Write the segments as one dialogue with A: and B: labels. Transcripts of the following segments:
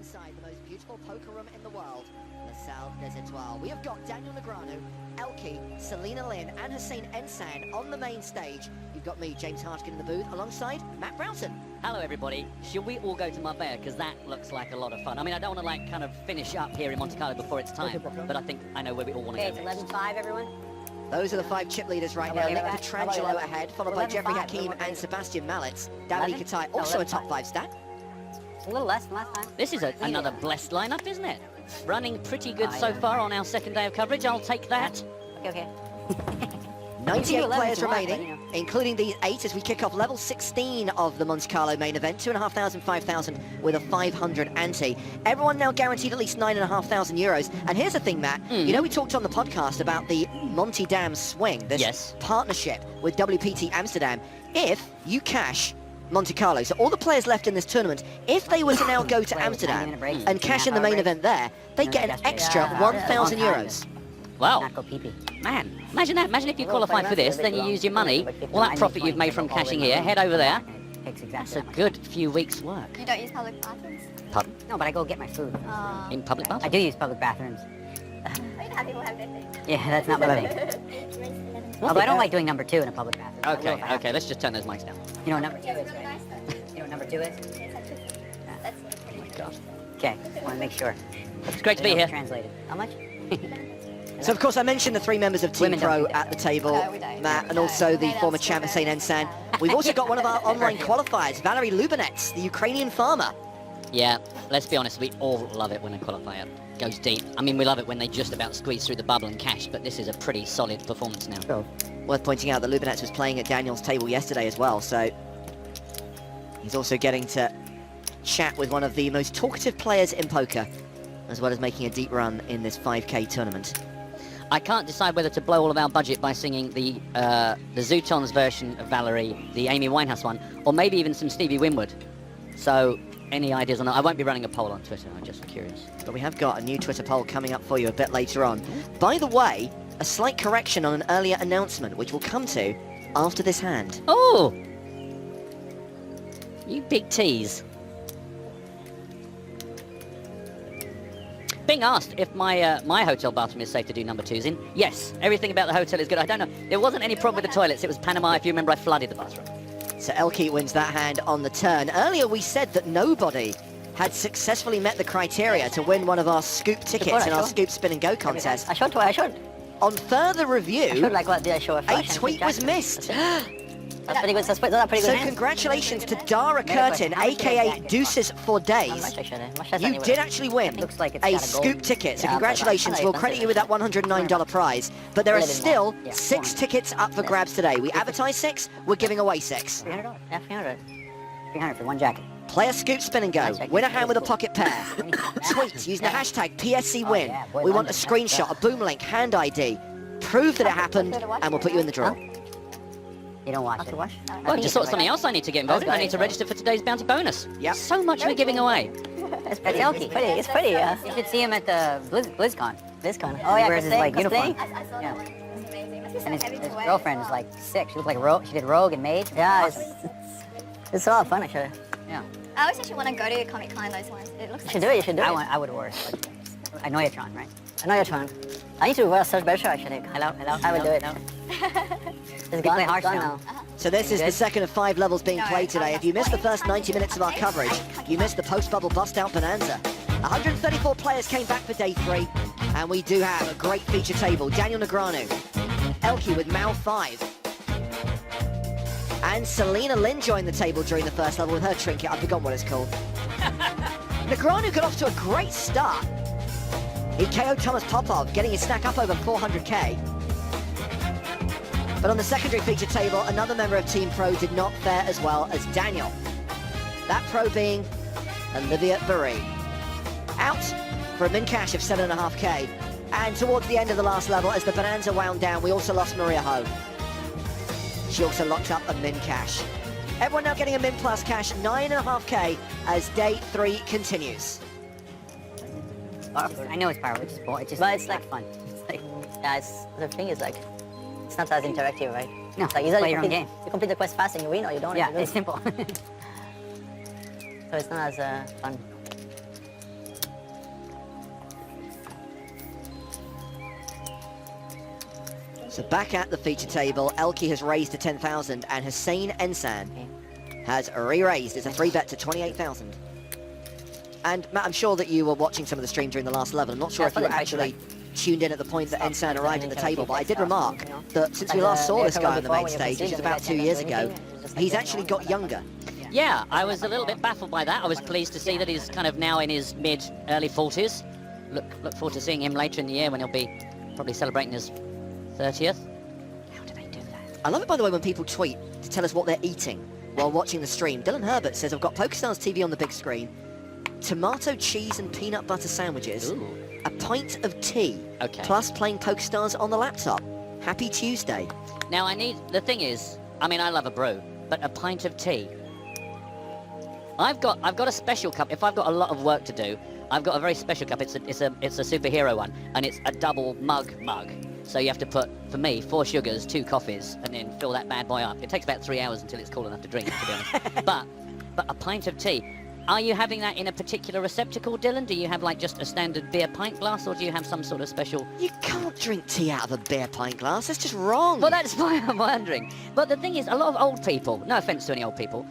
A: inside the most beautiful poker room in the world, La Salle des Etoiles. We have got Daniel Negreanu, Elke, Selena Lynn, and Hussein Ensan on the main stage. You've got me, James Hartigan, in the booth, alongside Matt Broughton.
B: Hello, everybody. Should we all go to Marbella? Because that looks like a lot of fun. I mean, I don't want to, like, kind of finish up here in Monte Carlo before it's time, but I think I know where we all want to go.
C: Okay, it's 11-5, everyone.
A: Those are the 5 chip leaders right now. Nick Petrangelo ahead, followed by Jeffrey Hakim and Sebastian Mallets. Davide Katai, also a top 5 stat.
C: A little less than last time.
B: This is another blessed lineup, isn't it? Running pretty good so far on our second day of coverage. I'll take that.
C: Okay.
A: 98 players remaining, including the 8 as we kick off level 16 of the Monte Carlo main event. 2,500, 5,000 with a 500 ante. Everyone now guaranteed at least 9,500 euros. And here's the thing, Matt. You know, we talked on the podcast about the Monte Dam swing, this partnership with WPT Amsterdam. If you cash Monte Carlo, so all the players left in this tournament, if they were to now go to Amsterdam and cash in the main event there, they get an extra 1,000 euros.
B: Wow. Man, imagine that. Imagine if you qualify for this, then you use your money, all that profit you've made from cashing here, head over there. That's a good few weeks' work.
D: You don't use public bathrooms?
B: Pardon?
C: No, but I go get my food.
B: In public bathrooms?
C: I do use public bathrooms.
D: How people have their things?
C: Yeah, that's not my thing. Although I don't like doing number 2 in a public bathroom.
B: Okay, let's just turn those mics down.
C: You know what number 2 is, right? You know what number 2 is?
B: Oh my God.
C: Okay, I want to make sure.
B: It's great to be here.
C: Translated. How much?
A: So, of course, I mentioned the 3 members of Team Pro at the table, Matt, and also the former champ Hussein Ensan. We've also got one of our online qualifiers, Valery Lubinets, the Ukrainian farmer.
B: Yeah, let's be honest, we all love it when a qualifier goes deep. I mean, we love it when they just about squeeze through the bubble and cash, but this is a pretty solid performance now.
A: Sure. Worth pointing out that Lubinets was playing at Daniel's table yesterday as well, so he's also getting to chat with one of the most talkative players in poker, as well as making a deep run in this 5K tournament.
B: I can't decide whether to blow all of our budget by singing the Zootons version of Valerie, the Amy Winehouse one, or maybe even some Stevie Winwood. So, any ideas on that? I won't be running a poll on Twitter, I'm just curious.
A: But we have got a new Twitter poll coming up for you a bit later on. By the way, a slight correction on an earlier announcement, which we'll come to after this hand.
B: Oh! You big tease. Being asked if my my hotel bathroom is safe to do number 2s in. Yes, everything about the hotel is good. I don't know, there wasn't any problem with the toilets. It was Panama. If you remember, I flooded the bathroom.
A: So Elke wins that hand on the turn. Earlier we said that nobody had successfully met the criteria to win one of our scoop tickets in our Scoop Spin and Go contest.
C: I showed.
A: On further review, a tweet was missed.
C: That's pretty good. That's pretty good.
A: So congratulations to Dara Curtin, aka Deuces for Days. You did actually win a scoop ticket, so congratulations. We'll credit you with that $109 prize. But there are still 6 tickets up for grabs today. We advertised 6, we're giving away 6.
C: $300. Yeah, $300 for one jacket.
A: Play a Scoop Spin and Go. Win a hand with a pocket pair. Tweet using the hashtag PSCWin. We want a screenshot, a boom link, hand ID. Prove that it happened, and we'll put you in the draw.
C: You don't watch it.
B: Well, I just thought something else I need to get involved in. I need to register for today's bounty bonus.
A: Yep.
B: So much we're giving away.
C: It's pretty. It's pretty. You should see him at the BlizzCon. Oh yeah, he wears his like uniform.
D: Yeah. Amazing.
C: And his girlfriend is like sick. She looked like Rogue. She did Rogue and Mage. Yeah, it's a lot of fun. Actually. Yeah.
D: I always actually want to go to a Comic Con those ones. It looks.
C: You should do it. You should do it. I would wear it. I know you're trying, right? I know you're trying. I need to wear a search better. Actually. Hello. I would do it. It's play hard now.
A: So this is the second of 5 levels being played today. If you missed the first 90 minutes of our coverage, you missed the post-bubble bust-out bonanza. 134 players came back for day 3, and we do have a great feature table. Daniel Negreanu, Elke with Mao 5, and Selena Lynn joined the table during the first level with her trinket. I've forgotten what it's called. Negreanu got off to a great start. He KO'd Thomas Popov, getting his stack up over 400k. But on the secondary feature table, another member of Team Pro did not fare as well as Daniel. That pro being Olivia Barry. Out for a min cash of 7.5k. And towards the end of the last level, as the bonanza wound down, we also lost Maria Ho. She also locked up a min cash. Everyone now getting a min plus cash, 9.5k, as day 3 continues.
C: I know it's powerful, it's just but it's like fun. It's like, yeah, the thing is like, it's not as interactive, right? No, it's like either you complete, you complete the quest fast and you win, or you don't. Yeah, it's simple. So it's not as fun.
A: So back at the feature table, Elki has raised to 10,000 and Hussein Ensan has re-raised. It's a 3-bet to 28,000. And Matt, I'm sure that you were watching some of the stream during the last level. I'm not sure if you were actually tuned in at the point that Ensan arrived at the table, but I did remark that since we last saw this guy on the main stage, which is about 2 years ago, he's actually got younger.
B: Yeah, I was a little bit baffled by that. I was pleased to see that he's kind of now in his early 40s. Look forward to seeing him later in the year when he'll be probably celebrating his 30th.
C: How do they do that?
A: I love it, by the way, when people tweet to tell us what they're eating while watching the stream. Dylan Herbert says, I've got PokerStars TV on the big screen, tomato, cheese and peanut butter sandwiches,
B: Ooh.
A: a pint of tea,
B: Okay.
A: plus playing PokerStars on the laptop. Happy Tuesday.
B: Now the thing is, I mean, I love a brew, but a pint of tea. I've got a special cup. If I've got a lot of work to do, I've got a very special cup. It's a superhero one, and it's a double mug. So you have to put, for me, 4 sugars, 2 coffees, and then fill that bad boy up. It takes about 3 hours until it's cool enough to drink, to be honest. but a pint of tea. Are you having that in a particular receptacle, Dylan? Do you have like just a standard beer pint glass, or do you have some sort of special?
A: You can't drink tea out of a beer pint glass. That's just wrong.
B: Well, that's why I'm wondering. But the thing is, a lot of old people, no offence to any old people,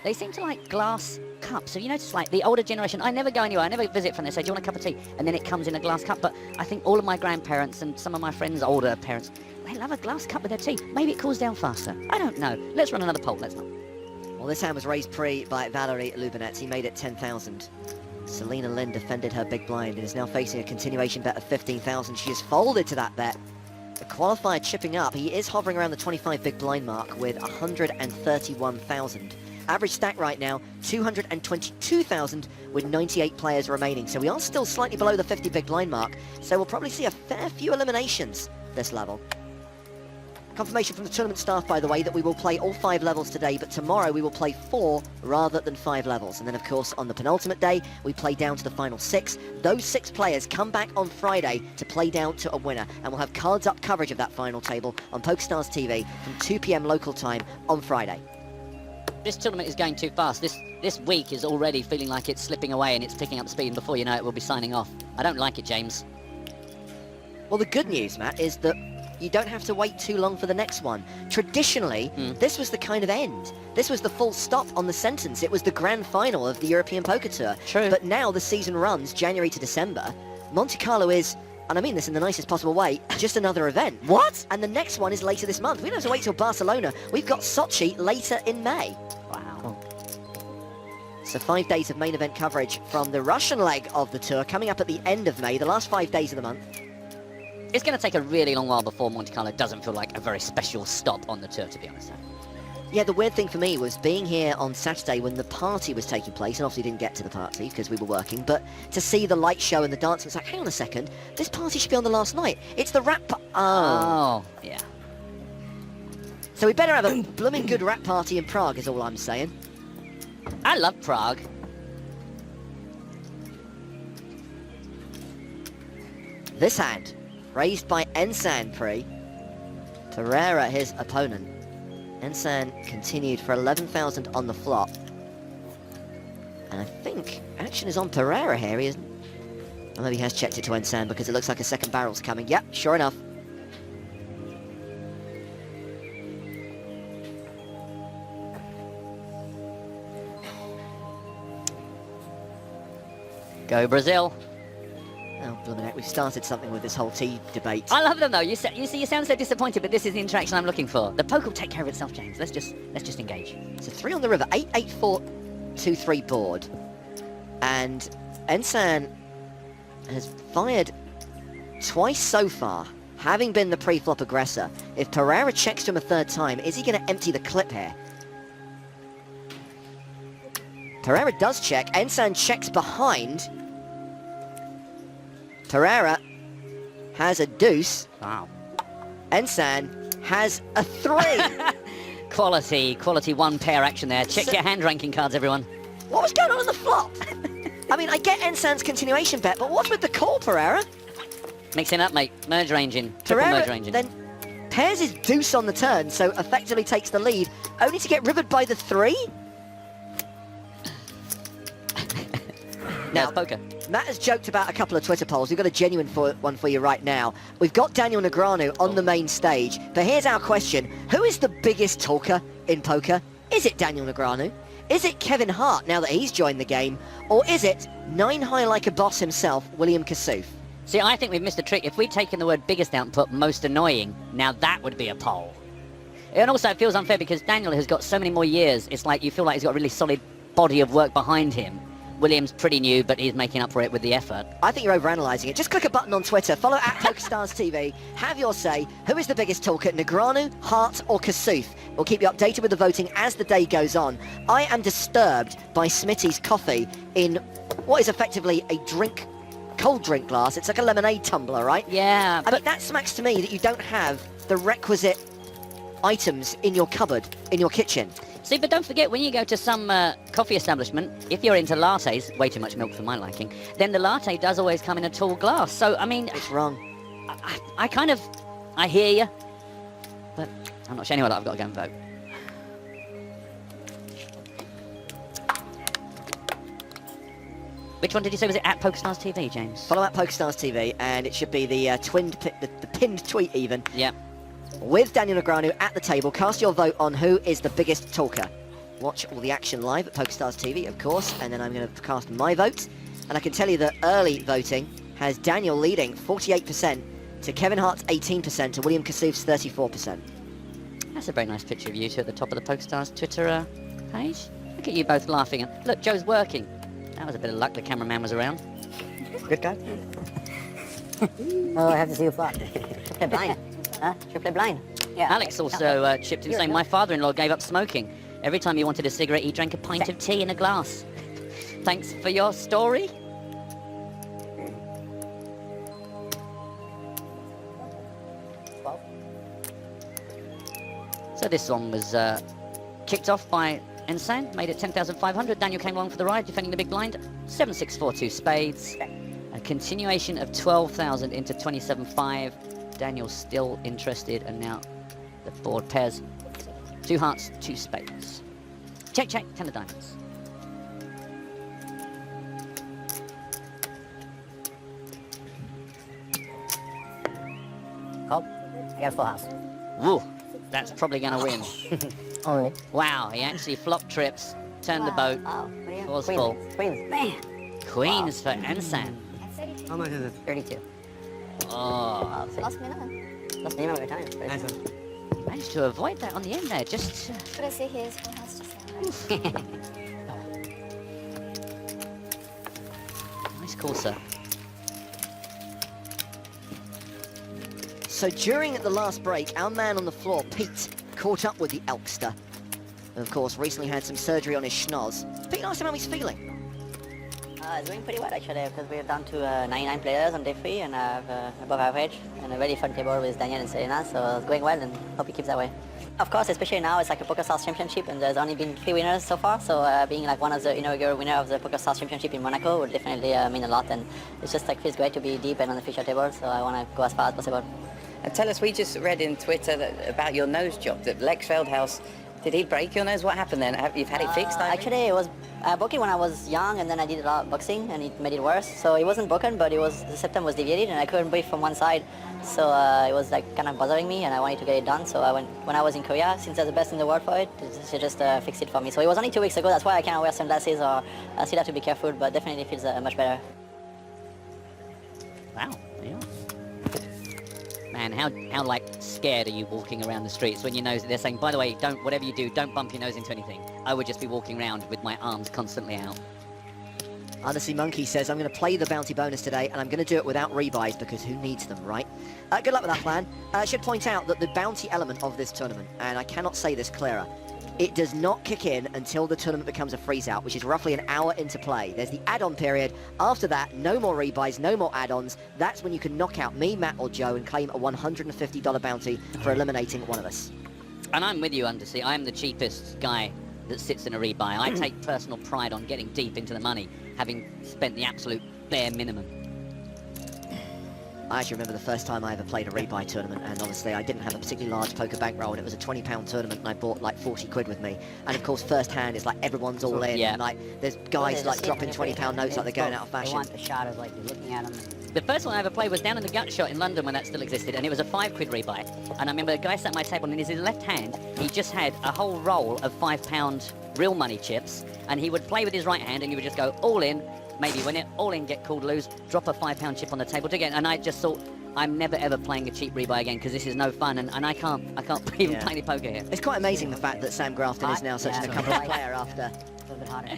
B: they seem to like glass cups. Have you noticed, like, the older generation, I never go anywhere, I never visit from there, say, do you want a cup of tea? And then it comes in a glass cup. But I think all of my grandparents and some of my friends' older parents, they love a glass cup with their tea. Maybe it cools down faster. I don't know. Let's run another poll. Let's not.
A: Well, this hand was raised pre by Valerie Lubinets. He made it 10,000. Selena Lynn defended her big blind and is now facing a continuation bet of 15,000. She has folded to that bet. The qualifier chipping up. He is hovering around the 25 big blind mark with 131,000. Average stack right now, 222,000 with 98 players remaining. So we are still slightly below the 50 big blind mark. So we'll probably see a fair few eliminations this level. Confirmation from the tournament staff, by the way, that we will play all 5 levels today, but tomorrow we will play 4 rather than 5 levels. And then, of course, on the penultimate day, we play down to the final 6. Those 6 players come back on Friday to play down to a winner. And we'll have cards-up coverage of that final table on PokerStars TV from 2 p.m. local time on Friday.
B: This tournament is going too fast. This week is already feeling like it's slipping away and it's picking up speed, and before you know it, we'll be signing off. I don't like it, James.
A: Well, the good news, Matt, is that you don't have to wait too long for the next one. Traditionally, this was the kind of end. This was the full stop on the sentence. It was the grand final of the European Poker Tour.
B: True.
A: But now the season runs January to December. Monte Carlo is, and I mean this in the nicest possible way, just another event. What? And the next one is later this month. We don't have to wait till Barcelona. We've got Sochi later in May.
B: Wow.
A: So 5 days of main event coverage from the Russian leg of the tour coming up at the end of May, the last 5 days of the month.
B: It's going to take a really long while before Monte Carlo doesn't feel like a very special stop on the tour, to be honest.
A: Yeah, the weird thing for me was being here on Saturday when the party was taking place, and obviously didn't get to the party because we were working, but to see the light show and the dancing, it's like, hang on a second, this party should be on the last night. It's the rap
B: Oh, yeah.
A: So we better have a blooming good rap party in Prague, is all I'm saying.
B: I love Prague.
A: This hand, raised by Ensan Pre. Pereira, his opponent. Ensan continued for 11,000 on the flop. And I think action is on Pereira here, he isn't? Or maybe he has checked it to Ensan because it looks like a second barrel's coming. Yep, sure enough.
B: Go Brazil.
A: Oh, blooming heck, we've started something with this whole tea debate.
B: I love them though. You sound so disappointed, but this is the interaction I'm looking for. The poker will take care of itself, James. Let's just engage.
A: So 3 on the river, 8-8-4-2-3 board. And Ensan has fired twice so far, having been the pre-flop aggressor. If Pereira checks to him a 3rd time, is he going to empty the clip here? Pereira does check. Ensan checks behind. Pereira has a deuce.
B: Wow.
A: Ensan has a 3.
B: Quality 1 pair action there. Check your hand ranking cards, everyone.
A: What was going on the flop? I mean, I get Ensan's continuation bet, but what's with the call, Pereira?
B: Mixing up, mate. Merge ranging. Triple merge
A: Pereira
B: ranging.
A: then pairs his deuce on the turn, so effectively takes the lead, only to get rivered by the 3?
B: There's poker.
A: Matt has joked about a couple of Twitter polls. We've got a genuine one for you right now. We've got Daniel Negreanu on the main stage, but here's our question. Who is the biggest talker in poker? Is it Daniel Negreanu? Is it Kevin Hart, now that he's joined the game? Or is it 9 high like a boss himself, William Kassouf?
B: See, I think we've missed a trick. If we'd taken the word biggest out and put most annoying, now that would be a poll. And also, it feels unfair because Daniel has got so many more years. It's like you feel like he's got a really solid body of work behind him. William's pretty new, but he's making up for it with the effort.
A: I think you're overanalyzing it. Just click a button on Twitter, follow at PokerStars TV, have your say. Who is the biggest talker, Negreanu, Hart or Kassouf? We'll keep you updated with the voting as the day goes on. I am disturbed by Smitty's coffee in what is effectively a cold drink glass. It's like a lemonade tumbler, right?
B: Yeah.
A: But that smacks to me that you don't have the requisite items in your cupboard, in your kitchen.
B: See, but don't forget, when you go to some coffee establishment, if you're into lattes, way too much milk for my liking, then the latte does always come in a tall glass. So, I mean...
A: It's wrong.
B: I hear you, but I'm not sure anyway that I've got to go and vote. Which one did you say was it at PokerStars TV, James?
A: Follow at PokerStars TV, and it should be the the pinned tweet even.
B: Yeah.
A: With Daniel Negreanu at the table. Cast your vote on who is the biggest talker. Watch all the action live at PokerStars TV, of course, and then I'm going to cast my vote. And I can tell you that early voting has Daniel leading 48% to Kevin Hart's 18% to William Kassouf's 34%.
B: That's a very nice picture of you two at the top of the PokerStars Twitter page. Look at you both laughing. And look, Joe's working. That was a bit of luck. The cameraman was around.
C: Good guy. Oh, I have to see you flop. Play blind. Huh? Should we play blind? Yeah.
B: Alex also chipped in saying, my father-in-law gave up smoking. Every time he wanted a cigarette, he drank a pint of tea in a glass. Thanks for your story. So this song was kicked off by Ensign, made it 10,500. Daniel came along for the ride, defending the big blind. 7-6-4-2 spades. A continuation of 12,000 into 27.5. Daniel's still interested, and now the board pairs 2 hearts, 2 spades. Check, check, 10 of diamonds.
C: Call. I got a full house.
B: Woo, that's probably going to win.
C: Only.
B: Wow, he actually flopped trips, turned the boat,
C: Oh,
B: was full.
C: Queens. Man.
B: Queens for Ensign.
D: How much is it?
C: 32.
B: Oh,
D: Last minute.
C: That's the name of the time.
D: Nice one.
B: managed to avoid that on the end there, just...
D: But I see his full house just now, right?
B: Nice call, sir.
A: So during the last break, our man on the floor, Pete, caught up with the Elkster. And of course, recently had some surgery on his schnoz. Pete asked him how he's feeling.
C: It's going pretty well actually, because we're down to 99 players on day 3 and above average, and a very fun table with Daniel and Serena, so it's going well and hope it keeps that way. Of course, especially now, it's like a PokerStars Championship and there's only been 3 winners so far, so being like one of the inaugural winner of the PokerStars Championship in Monaco would definitely mean a lot, and it's just like feels great to be deep and on the feature table, so I want to go as far as possible.
E: And tell us, we just read in Twitter about your nose job, that Lex Feldhaus, did he break your nose? What happened then? You've had it fixed, I
C: Actually, it was I broke it when I was young, and then I did a lot of boxing, and it made it worse. So it wasn't broken, but the septum was deviated, and I couldn't breathe from one side. So it was like kind of bothering me, and I wanted to get it done. So when I was in Korea, since they're the best in the world for it, they just fixed it for me. So it was only 2 weeks ago. That's why I can't wear sunglasses, or I still have to be careful, but definitely feels much better.
B: Wow, yeah. Man, how like scared are you walking around the streets when you know that they're saying, by the way, don't, whatever you do, don't bump your nose into anything. I would just be walking around with my arms constantly out.
A: Honestly, Monkey says, I'm going to play the bounty bonus today, and I'm going to do it without rebuys, because who needs them, right? Good luck with that plan. I should point out that the bounty element of this tournament, and I cannot say this clearer, it does not kick in until the tournament becomes a freeze-out, which is roughly an hour into play. There's the add-on period. After that, no more rebuys, no more add-ons. That's when you can knock out me, Matt, or Joe and claim a $150 bounty for eliminating one of us.
B: And I'm with you, Undersea. I'm the cheapest guy that sits in a rebuy. I take personal pride on getting deep into the money, having spent the absolute bare minimum.
A: I actually remember the first time I ever played a rebuy tournament, and honestly, I didn't have a particularly large poker bankroll, and it was a £20 tournament, and I bought like 40 quid with me. And of course, first hand is like everyone's all in,
B: Yeah.
A: and like there's guys like dropping £20 notes like they're going out of
C: They
A: fashion.
C: want the shot of like you're looking at them.
B: The first one I ever played was down in the Gut Shot in London when that still existed, and it was a 5 quid rebuy. And I remember a guy sat at my table, and in his left hand, he just had a whole roll of £5 real money chips, and he would play with his right hand, and he would just go all in, maybe win it, all in, get called loose, drop a £5 chip on the table to get, and I just thought, I'm never ever playing a cheap rebuy again because this is no fun, and I can't even play any poker here.
A: It's quite amazing the fact that Sam Grafton is now such an accomplished player after.
C: A little bit hotter.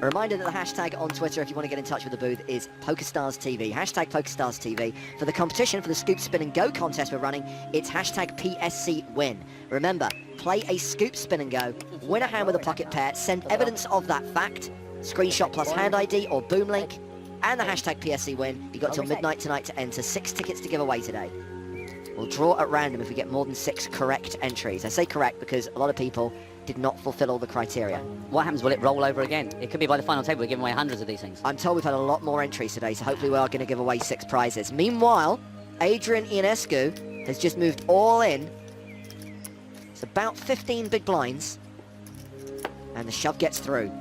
A: A reminder that the hashtag on Twitter, if you want to get in touch with the booth, is PokerStars TV. Hashtag PokerStars TV. For the competition, for the Scoop, Spin and Go contest we're running, it's hashtag PSC Win. Remember, play a Scoop, Spin and Go, win a hand with a pocket pair, send evidence of that fact, screenshot plus hand ID or boom link, and the hashtag PSC Win. You've got till midnight tonight to enter. 6 tickets to give away today. We'll draw at random if we get more than 6 correct entries. I say correct because a lot of people did not fulfill all the criteria.
B: What happens? Will it roll over again? It could be by the final table. We're giving away hundreds of these things.
A: I'm told we've had a lot more entries today, so hopefully we are going to give away 6 prizes. Meanwhile, Adrian Ionescu has just moved all in. It's about 15 big blinds. And the shove gets through.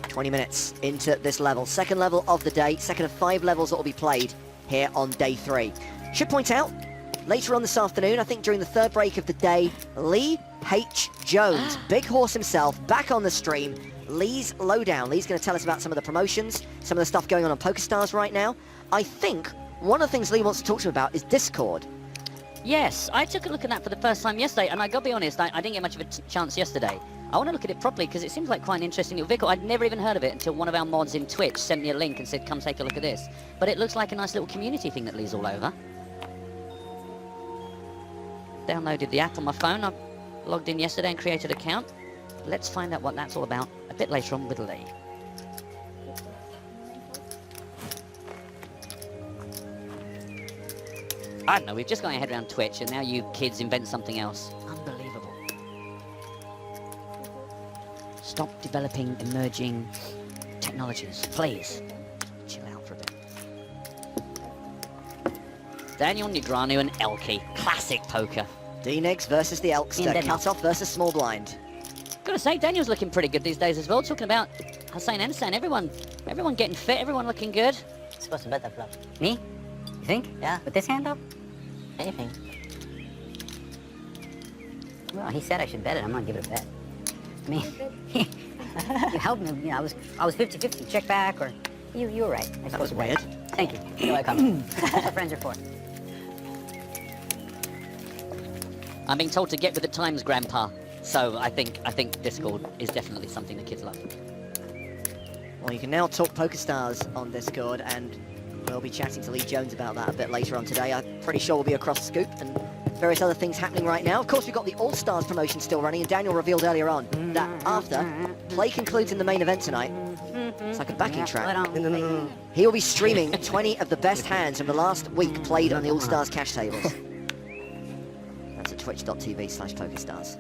A: 20 minutes into this level. Second level of the day. Second of 5 levels that will be played here on day 3. Should point out, later on this afternoon, I think during the 3rd break of the day, Lee H. Jones, big horse himself, back on the stream. Lee's Lowdown. Lee's going to tell us about some of the promotions, some of the stuff going on PokerStars right now. I think one of the things Lee wants to talk to you about is Discord.
B: Yes, I took a look at that for the first time yesterday, and I got to be honest, I didn't get much of a chance yesterday. I want to look at it properly because it seems like quite an interesting little vehicle. I'd never even heard of it until one of our mods in Twitch sent me a link and said, come take a look at this. But it looks like a nice little community thing that Lee's all over. Downloaded the app on my phone. I logged in yesterday and created an account. Let's find out what that's all about a bit later on with Lee. I don't know, we've just got our head around Twitch and now you kids invent something else. Unbelievable. Stop developing emerging technologies, please. Chill out for a bit. Daniel Negreanu and Elke. Classic poker.
A: D-Nigs versus the Elkster.
C: In
A: Cut-off versus small blind.
B: Gotta say, Daniel's looking pretty good these days as well. Talking about Hussein Ensan, everyone getting fit, everyone looking good.
C: You're supposed to bet that flop.
E: Me? You think?
C: Yeah.
E: With this hand though?
C: Anything.
E: Well, he said I should bet it. I'm gonna give it a bet. I mean, you helped me. You know, I was 50-50. Check back, or you were right.
A: That was weird.
E: Thank you. You're welcome. That's what friends are for.
B: I'm being told to get with the times, Grandpa. So I think Discord is definitely something the kids love.
A: Well, you can now talk PokerStars on Discord, and we'll be chatting to Lee Jones about that a bit later on today. I'm pretty sure we'll be across Scoop and various other things happening right now. Of course, we've got the All-Stars promotion still running, and Daniel revealed earlier on that after play concludes in the main event tonight, it's like a backing track. He will be streaming 20 of the best hands from the last week played on the All-Stars cash tables. That's at twitch.tv/PokerStars.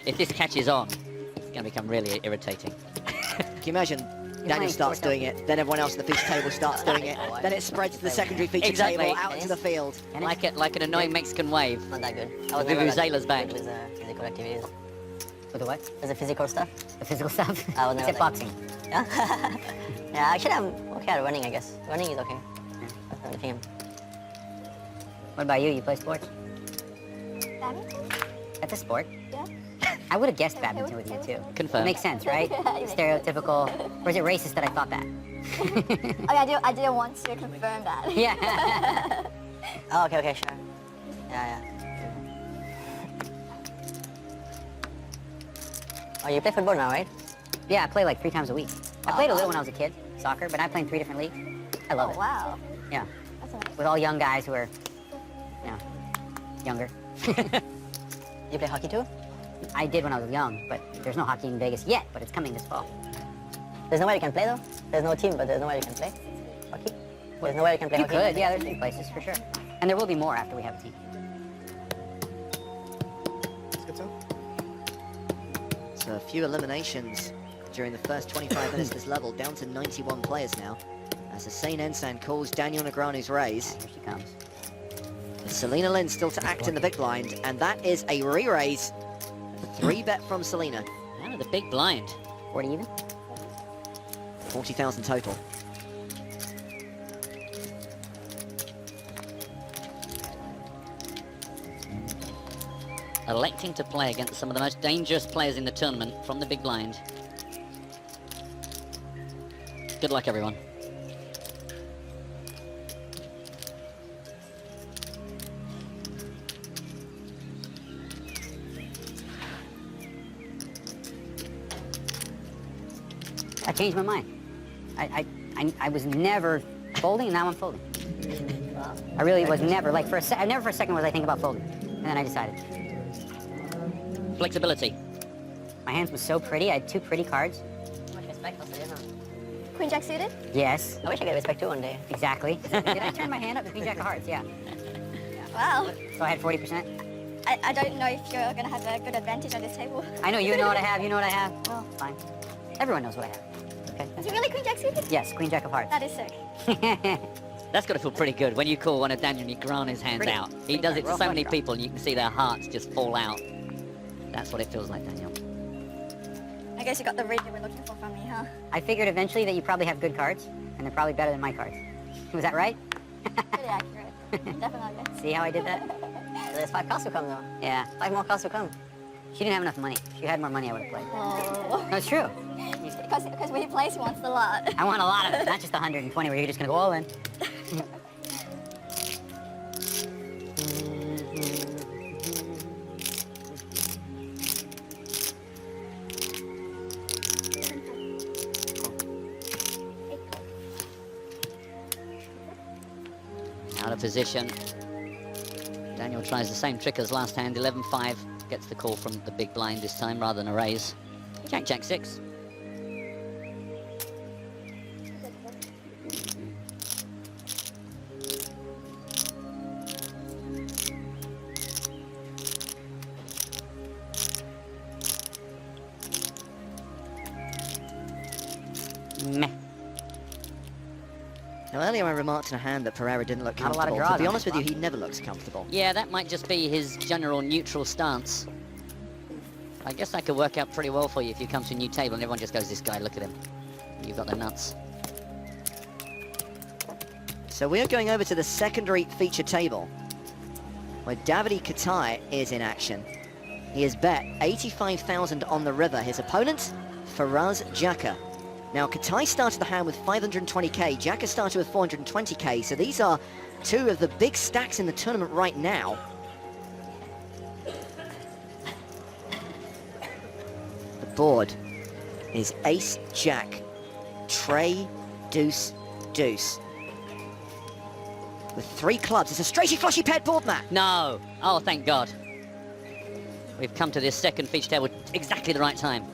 B: If this catches on, it's going to become really irritating.
A: Can you imagine? Daniel starts doing it, then everyone else at the feature table starts doing it, then it spreads to the secondary feature
B: Exactly.
A: table, out into the field.
B: Like an annoying Mexican wave.
C: Not that good.
B: The Vuvuzela's back.
C: With physical activities.
E: With the what?
C: With the physical stuff.
E: The physical stuff?
C: I was never
E: Except
C: like-
E: boxing.
C: Yeah? Yeah, actually I'm okay at running, I guess. Running is okay. That's not the thing.
E: What about you? You play sports?
D: Badminton?
E: That's a sport.
D: Yeah.
E: I would have guessed badminton with you too.
B: Confirmed.
E: It makes sense, right? Stereotypical. Or is it racist that I thought that?
D: Oh, I didn't want to confirm that.
E: Yeah.
C: Oh, okay, sure. Yeah. Oh, you play football now, right?
E: Yeah, I play like 3 times a week. I
C: Oh,
E: played a little
C: wow.
E: when I was a kid, soccer, but I play in 3 different leagues. I love
D: Oh,
E: it.
D: wow.
E: Yeah.
D: That's nice.
E: With all young guys who are, you know, younger.
C: You play hockey too?
E: I did when I was young, but there's no hockey in Vegas yet, but it's coming this fall.
C: There's nowhere you can play though? There's no team, but there's nowhere you can play hockey? There's nowhere you can play
E: You
C: hockey?
E: could, yeah, there's a few places for sure. And there will be more after we have a team.
A: So a few eliminations during the first 25 minutes of this level, down to 91 players now. As the St. Ensign calls Daniel Negreanu's raise.
E: Here she comes.
A: Selena Lynn still to act in the big blind, and that is a re-raise. 3-bet from Selena.
B: Out of the big blind.
E: 40 even?
A: 40,000 total.
B: Electing to play against some of the most dangerous players in the tournament from the big blind. Good luck, everyone.
E: I changed my mind. I was never folding, and now I'm folding. I really was never, like, never for a second was I thinking about folding. And then I decided.
B: Flexibility.
E: My hands was so pretty, I had 2 pretty cards.
C: Much respect also, isn't it?
D: Queen Jack suited?
E: Yes,
C: I wish I could respect too one day.
E: exactly. Did I turn my hand up? The Queen Jack of Hearts, yeah.
D: Wow.
E: So I had 40%.
D: I don't know if you're going to have a good advantage on this table.
E: I know, you know what I have, you know what I have. Well, fine. Everyone knows what I have. Okay?
D: Is it really Queen Jack suited?
E: Yes, Queen Jack of Hearts.
D: That is sick.
B: That's got to feel pretty good when you call one of Daniel Negreanu's hands
E: Pretty-
B: out. He
E: pretty
B: does
E: good.
B: it to
E: Roll
B: so
E: flush
B: many
E: draw.
B: people, and you can see their hearts just fall out. That's what it feels like, Daniel.
D: I guess you got the read you were looking for from me, huh?
E: I figured eventually that you probably have good cards, and they're probably better than my cards. Was that right?
D: Pretty accurate. Definitely.
E: See how I did that?
C: So there's 5 cards to come though.
E: Yeah.
C: 5 more cards to come.
E: She didn't have enough money. If she had more money, I would have played.
D: Oh.
E: No, it's true.
D: Because when he plays, he wants a lot.
E: I want a lot of it, not just 120 where you're just going to go all in.
B: Out of position. Daniel tries the same trick as last hand, 11-5. Gets the call from the big blind this time rather than a raise. Jack, Jack 6. Meh.
A: Now earlier I remarked in a hand that Pereira didn't look
E: Not a lot of
A: comfortable.
E: draws
A: To be
E: on
A: honest
E: this
A: with you,
E: flop.
A: he never looks comfortable.
B: Yeah, that might just be his general neutral stance. I guess that could work out pretty well for you if you come to a new table and everyone just goes, this guy, look at him. You've got the nuts.
A: So we are going over to the secondary feature table, where Davide Katai is in action. He has bet 85,000 on the river. His opponent, Faraz Jaka. Now, Katai started the hand with 520k, Jaka started with 420k, so these are 2 of the big stacks in the tournament right now. The board is Ace, Jack, Trey, Deuce, Deuce. With 3 clubs, it's a straighty flushy paired board, Matt.
B: No! Oh, thank God. We've come to this second feature table at exactly the right time.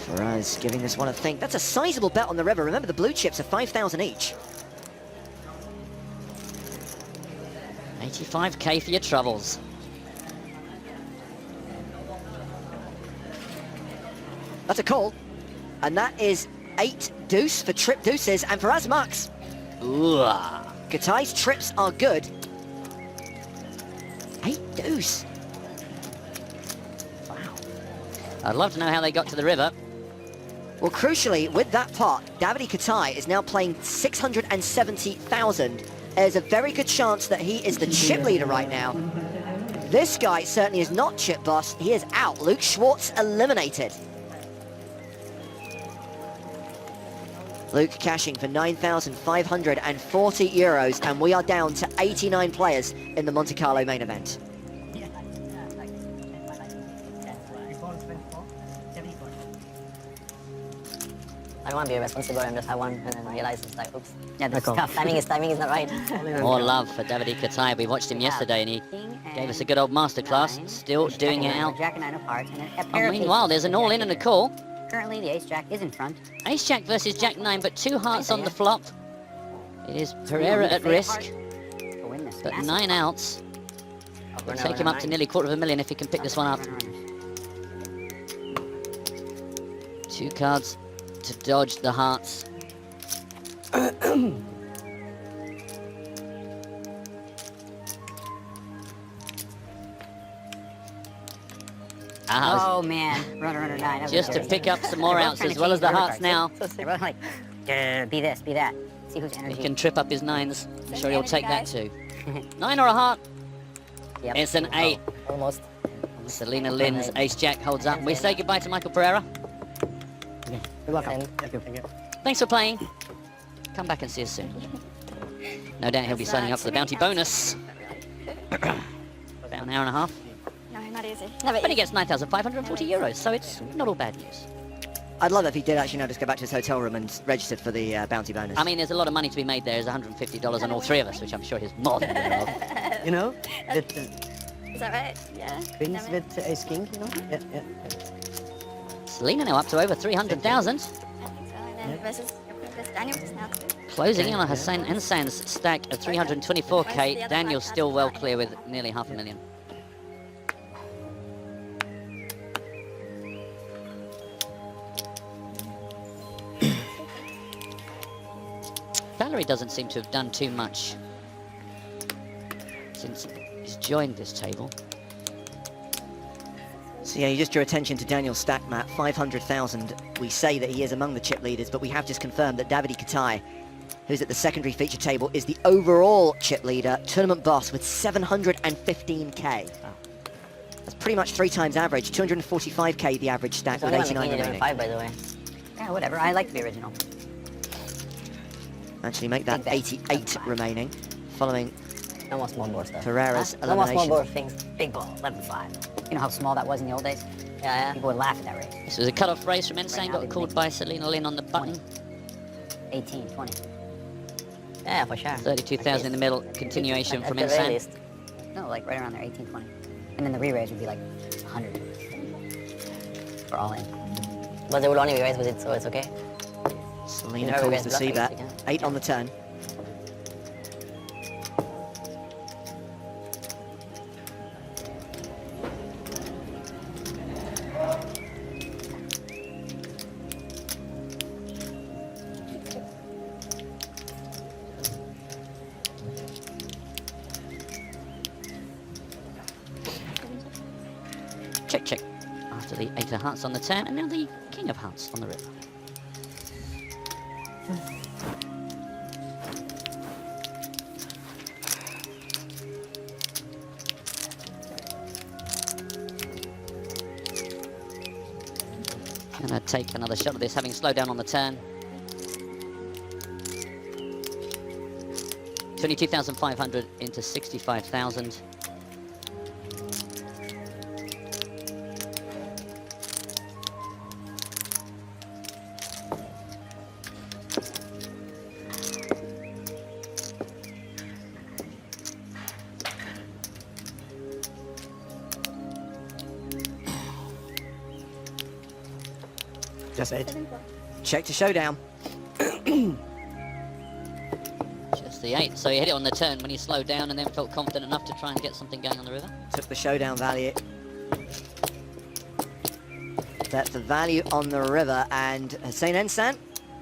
A: Faraz giving this one a think. That's a sizable bet on the river. Remember, the blue chips are 5,000 each.
B: 85k for your troubles.
A: That's a call. And that is 8 deuce for trip deuces. And Faraz mucks.
B: Ooh.
A: Katai's trips are good. 8 deuce. Wow.
B: I'd love to know how they got to the river.
A: Well, crucially, with that pot, Davide Katai is now playing 670,000. There's a very good chance that he is the chip leader right now. This guy certainly is not chip boss. He is out. Luke Schwartz eliminated. Luke cashing for 9,540 euros, and we are down to 89 players in the Monte Carlo main event.
C: I don't want to be irresponsible and just have one and then realize it's like, oops.
E: Yeah, that's tough.
C: Timing is not right.
B: More love for Davide Katai. We watched him yesterday and he gave us a good old masterclass. Still doing it out.
E: Jack and 9 of hearts. And
B: Oh,
E: apparently,
B: meanwhile, there's an all-in and a call.
E: currently, the ace jack is in front.
B: Ace Jack versus Jack 9, but 2 hearts on the flop. It is Pereira at risk,
E: To win this.
B: but
E: Massive
B: 9 outs. Will take him up to nearly $250,000 if he can pick this one up. 2 cards to dodge the hearts.
E: Oh man, runner 9. That was
B: Just to
E: good.
B: pick up some more
E: They're
B: outs
E: both
B: as
E: trying
B: well
E: to
B: as the
E: change
B: hearts
E: their
B: now.
E: They're both like, be this, be that. See whose
B: He
E: energy.
B: can trip up his 9s. I'm sure he'll
D: Energy
B: take
D: guy.
B: that too. 9 or a heart?
E: Yep.
B: It's an 8.
C: Almost.
B: Selena Lynn's Ace Jack holds up. We say goodbye to Michael Pereira.
E: Good luck.
C: And
E: Thank you.
B: Thanks for playing. Come back and see us soon. No doubt he'll be signing up for the bounty bonus. About an hour and a half.
D: No, not easy. Never
B: But he
D: easy.
B: gets 9,540 euros, so it's not all bad news.
A: I'd love it if he did actually now just go back to his hotel room and register for the bounty bonus.
B: I mean, there's a lot of money to be made there. There's $150 on all 3 of us, which I'm sure he's more than aware of.
F: You know, with
D: Is that right? Yeah.
F: queens
D: Never-
F: with ace king, you know? Yeah.
B: Selena now up to over 300,000.
D: I think so. And then versus Daniel just now too.
B: Closing in on a Hussein Ensan's stack of 324k. Daniel's still well clear with nearly $500,000. Valerie doesn't seem to have done too much since he's joined this table.
A: So yeah, you just drew attention to Daniel's stack map, 500,000. We say that he is among the chip leaders, but we have just confirmed that Davide Katai, who's at the secondary feature table, is the overall chip leader, tournament boss with 715k. That's pretty much 3 times average, 245k the average stack
C: it's
A: with
C: only one
A: 89
C: king
A: remaining.
C: 5, by the way.
E: Yeah, whatever. I like to be original.
A: Actually make that
E: Big bet.
A: 88 remaining, following
C: No more small board stuff.
A: Pereira's
C: No more small
A: elimination.
C: board things.
E: Big ball, 11-5. You know how small that was in the old days?
C: Yeah,
E: People would laugh at that rate.
B: This was a cut-off race from Ensan,
E: now
B: got
E: they
B: called
E: make
B: by Selena Lynn on the button.
E: 18, 20.
C: yeah, for sure.
B: 32,000 in the middle, continuation
C: At
B: from
C: the very
B: Ensan.
C: least.
E: No, like right around there, 18, 20. And then the re-raise would be like 100. For all in.
C: But they will only be raised with it, so it's okay.
A: Selena
C: never
A: calls
C: get
A: the
C: lucky,
A: C-bet,
C: yeah.
A: 8 on the turn.
B: Check, check. After the 8 of hearts on the turn, and now the king of hearts on the river. Gonna take another shot at this, having slowed down on the turn. 22,500 into 65,000.
F: Just 8.
A: Check to showdown.
B: Just the 8. So he hit it on the turn when he slowed down and then felt confident enough to try and get something going on the river.
A: Took the showdown value. That's the value on the river, and Hussein Ensan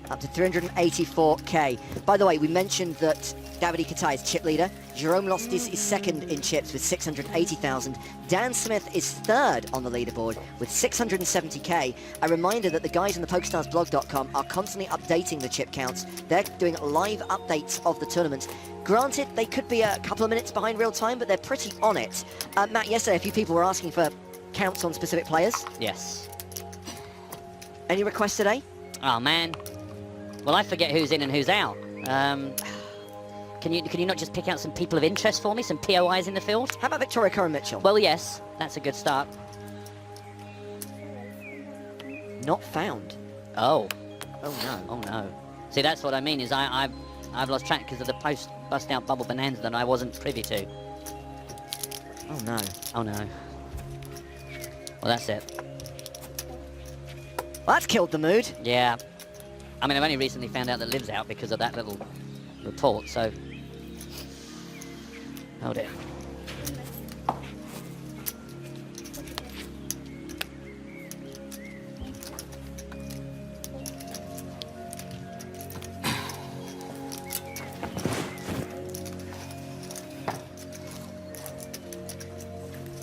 A: up to 384k. By the way, we mentioned that Davide Katai is chip leader. Jerome Lostis is second in chips with 680,000. Dan Smith is third on the leaderboard with 670k. A reminder that the guys on the PokerStarsblog.com are constantly updating the chip counts. They're doing live updates of the tournament. Granted, they could be a couple of minutes behind real time, but they're pretty on it. Matt, yesterday a few people were asking for counts on specific players.
B: Yes.
A: Any requests today?
B: Oh man. Well, I forget who's in and who's out. Can you not just pick out some people of interest for me, some POIs in the field?
A: How about Victoria Curran-Mitchell?
B: Well, yes, that's a good start.
A: Not found.
B: Oh.
F: Oh no.
B: Oh no. See, that's what I mean, is I've lost track because of the post bust out bubble bonanza that I wasn't privy to.
F: Oh no.
B: Oh no. Well, that's it.
A: Well, that's killed the mood.
B: Yeah. I mean, I've only recently found out that Liv's out because of that little report, so... Oh dear.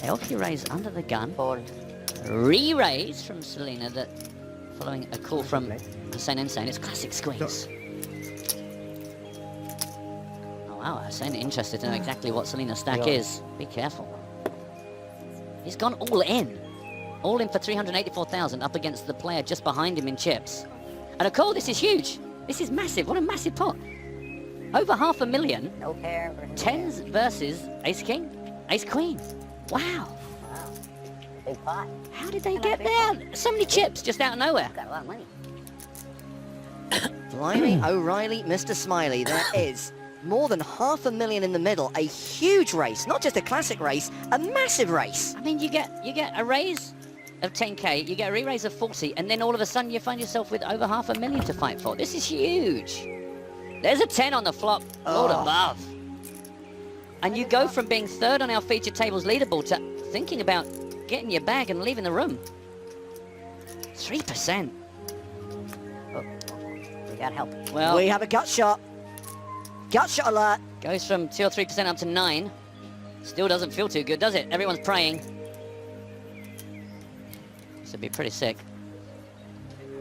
B: Elkie raise under the gun.
C: Fold.
B: Re-raise from Selena, that following a call from Hussein Insane. It's classic squeeze. Oh wow, Hussein interested to know exactly what Selena's stack is. Be careful. He's gone all in. All in for 384,000 up against the player just behind him in chips. And a call, this is huge. This is massive. What a massive pot. Over 500,000.
E: No pair versus
B: Tens versus Ace King, Ace Queen. Wow.
E: Wow. Big pot.
B: How did they get there? So many chips just out of nowhere.
E: Got a lot of money.
A: Blimey, O'Reilly, Mr. Smiley, there is more than 500,000 in the middle. A huge race, not just a classic race, a massive race.
B: I mean, you get a raise of 10k, you get a re-raise of 40, and then all of a sudden you find yourself with over 500,000 to fight for. This is huge. There's a 10 on the flop, Lord above. And you go from being third on our featured tables leaderboard to thinking about getting your bag and leaving the room. 3%.
E: Oh, we got help.
B: Well,
A: We have a gut shot. Gut shot alert.
B: goes from 2 or 3% up to 9. Still doesn't feel too good, does it? Everyone's praying. This would be pretty sick.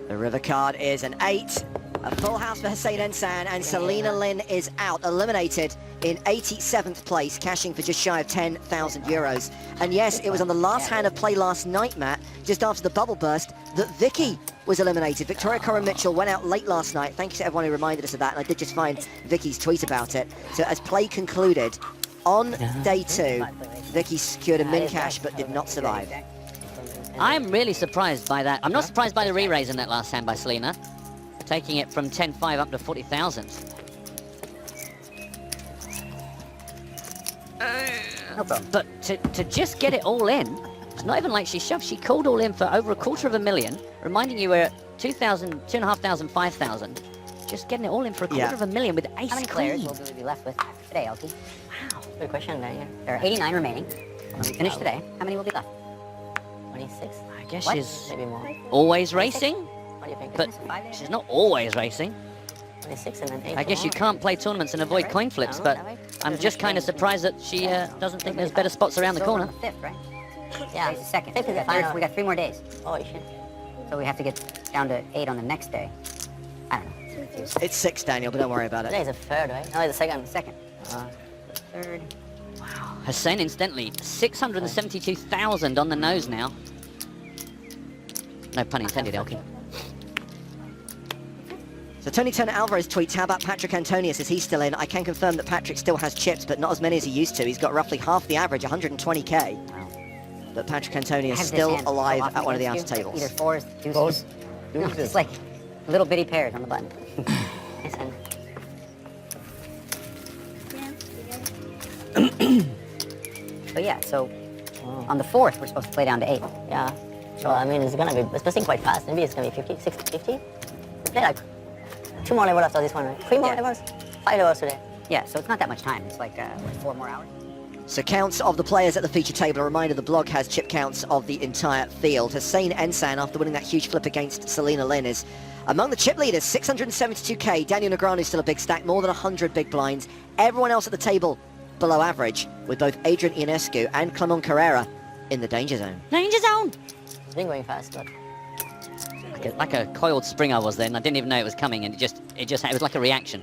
A: The river card is an 8. A full house for Hussein Ensan, and Selena Lin is out, eliminated in 87th place, cashing for just shy of 10,000 euros. And yes, it was on the last hand of play last night, Matt, just after the bubble burst, that Vicky was eliminated. Victoria Corin Mitchell went out late last night. Thank you to everyone who reminded us of that, and I did just find Vicky's tweet about it. So as play concluded, on day 2, Vicky secured a min cash but did not survive.
B: I'm really surprised by that. I'm not surprised by the re-raise in that last hand by Selena, taking it from 10.5 up to 40,000.
E: No problem.
B: But to just get it all in, it's not even like she shoved. She called all in for over 250,000, reminding you we're at 2,000, 2,500, 5,000. Just getting it all in for 250,000 with ace
E: How many
B: queen.
E: players will we be left with today, Elkie?
C: Wow. Good question, Daniel.
E: There are 89 remaining. When we finish today, how many will be left?
C: 26?
B: I guess
E: What?
B: she's
C: Maybe more.
B: always racing,
C: What do you think?
B: but she's not always racing.
C: 26 and then 8
B: I guess you
C: tomorrow.
B: can't play tournaments and avoid coin flips,
C: No,
B: but
C: that way.
B: I'm just kind of surprised that she doesn't think there's better spots around the
E: So we're
B: corner.
E: on the 5th, right?
C: Yeah.
E: Today's the 2nd.
C: Fifth is
E: We
C: the
E: got
C: final.
E: we got 3 more days.
C: Oh, shit.
E: So we have to get down to 8 on the next day. I don't know. I'm confused.
A: It's 6, Daniel, but don't worry about
C: Today
A: it.
C: is the third, right? No, it's the second.
E: Second.
C: Uh,
E: Third.
B: Hussein instantly 672,000 on the nose now. No pun intended, Elkie.
A: So Tony Turner Alvarez tweets, how about Patrick Antonius? Is he still in? I can confirm that Patrick still has chips, but not as many as he used to. He's got roughly half the average, 120k. But Patrick
E: I
A: Antonius
E: have this
A: still
E: hand so
A: alive
E: often
A: at one of the outer
E: against you,
A: tables.
E: Either 4s, deuces.
F: Fours,
E: No,
F: deuces.
E: it's like little bitty pairs on the button.
C: nice hand.
E: But yeah, so on the 4th, we're supposed to play down to 8.
C: Yeah. So, I mean, it's gonna be, it's passing quite fast. Maybe it's gonna be 50, 60, 50. We play like 2 more levels after this one, right? 3 more
E: Yeah.
C: levels? 5 levels today.
E: Yeah, so it's not that much time. It's like 4 more hours.
A: So counts of the players at the feature table. A reminder, the blog has chip counts of the entire field. Hussein Ensan, after winning that huge flip against Selena Lin, is among the chip leaders, 672k. Daniel Negreanu still a big stack, more than 100 big blinds. Everyone else at the table below average, with both Adrian Ionescu and Clement Carrera in the danger zone.
B: Danger zone!
C: It's been going fast, but
B: Like a coiled spring I was then. I didn't even know it was coming, and it was like a reaction.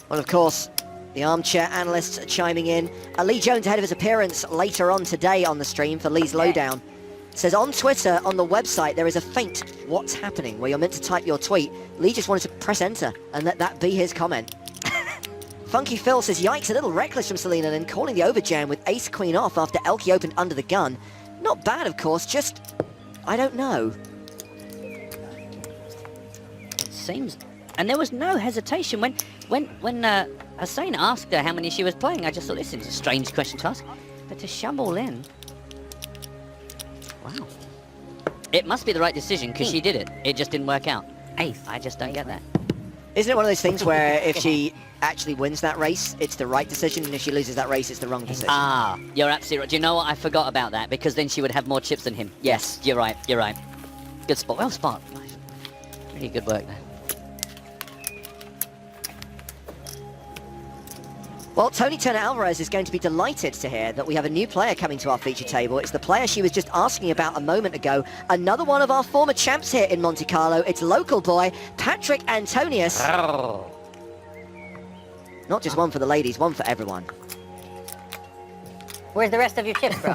A: Well, of course, the armchair analysts are chiming in. Lee Jones, ahead of his appearance later on today on the stream for Lee's Lowdown, says on Twitter, on the website, there is a faint "what's happening" where you're meant to type your tweet. Lee just wanted to press enter and let that be his comment. Funky Phil says, yikes, a little reckless from Selena and calling the overjam with ace-queen off after Elkie opened under the gun. Not bad, of course, just, I don't know.
B: seems. And there was no hesitation when Hussein asked her how many she was playing. I just thought, this is a strange question to ask. But to shove all in, wow. It must be the right decision because she did it. It just didn't work out.
E: Ace.
B: I just don't get that.
A: Isn't it one of those things where if she actually wins that race, it's the right decision, and if she loses that race, it's the wrong decision?
B: Ah, you're absolutely right. Do you know what? I forgot about that because then she would have more chips than him. Yes, you're right. You're right. Good spot. Well spot. Nice. Really good work there.
A: Well, Tony Turner Alvarez is going to be delighted to hear that we have a new player coming to our feature table. It's the player she was just asking about a moment ago. Another one of our former champs here in Monte Carlo. It's local boy, Patrick Antonius. Not just one for the ladies, one for everyone.
E: Where's the rest of your chips, bro?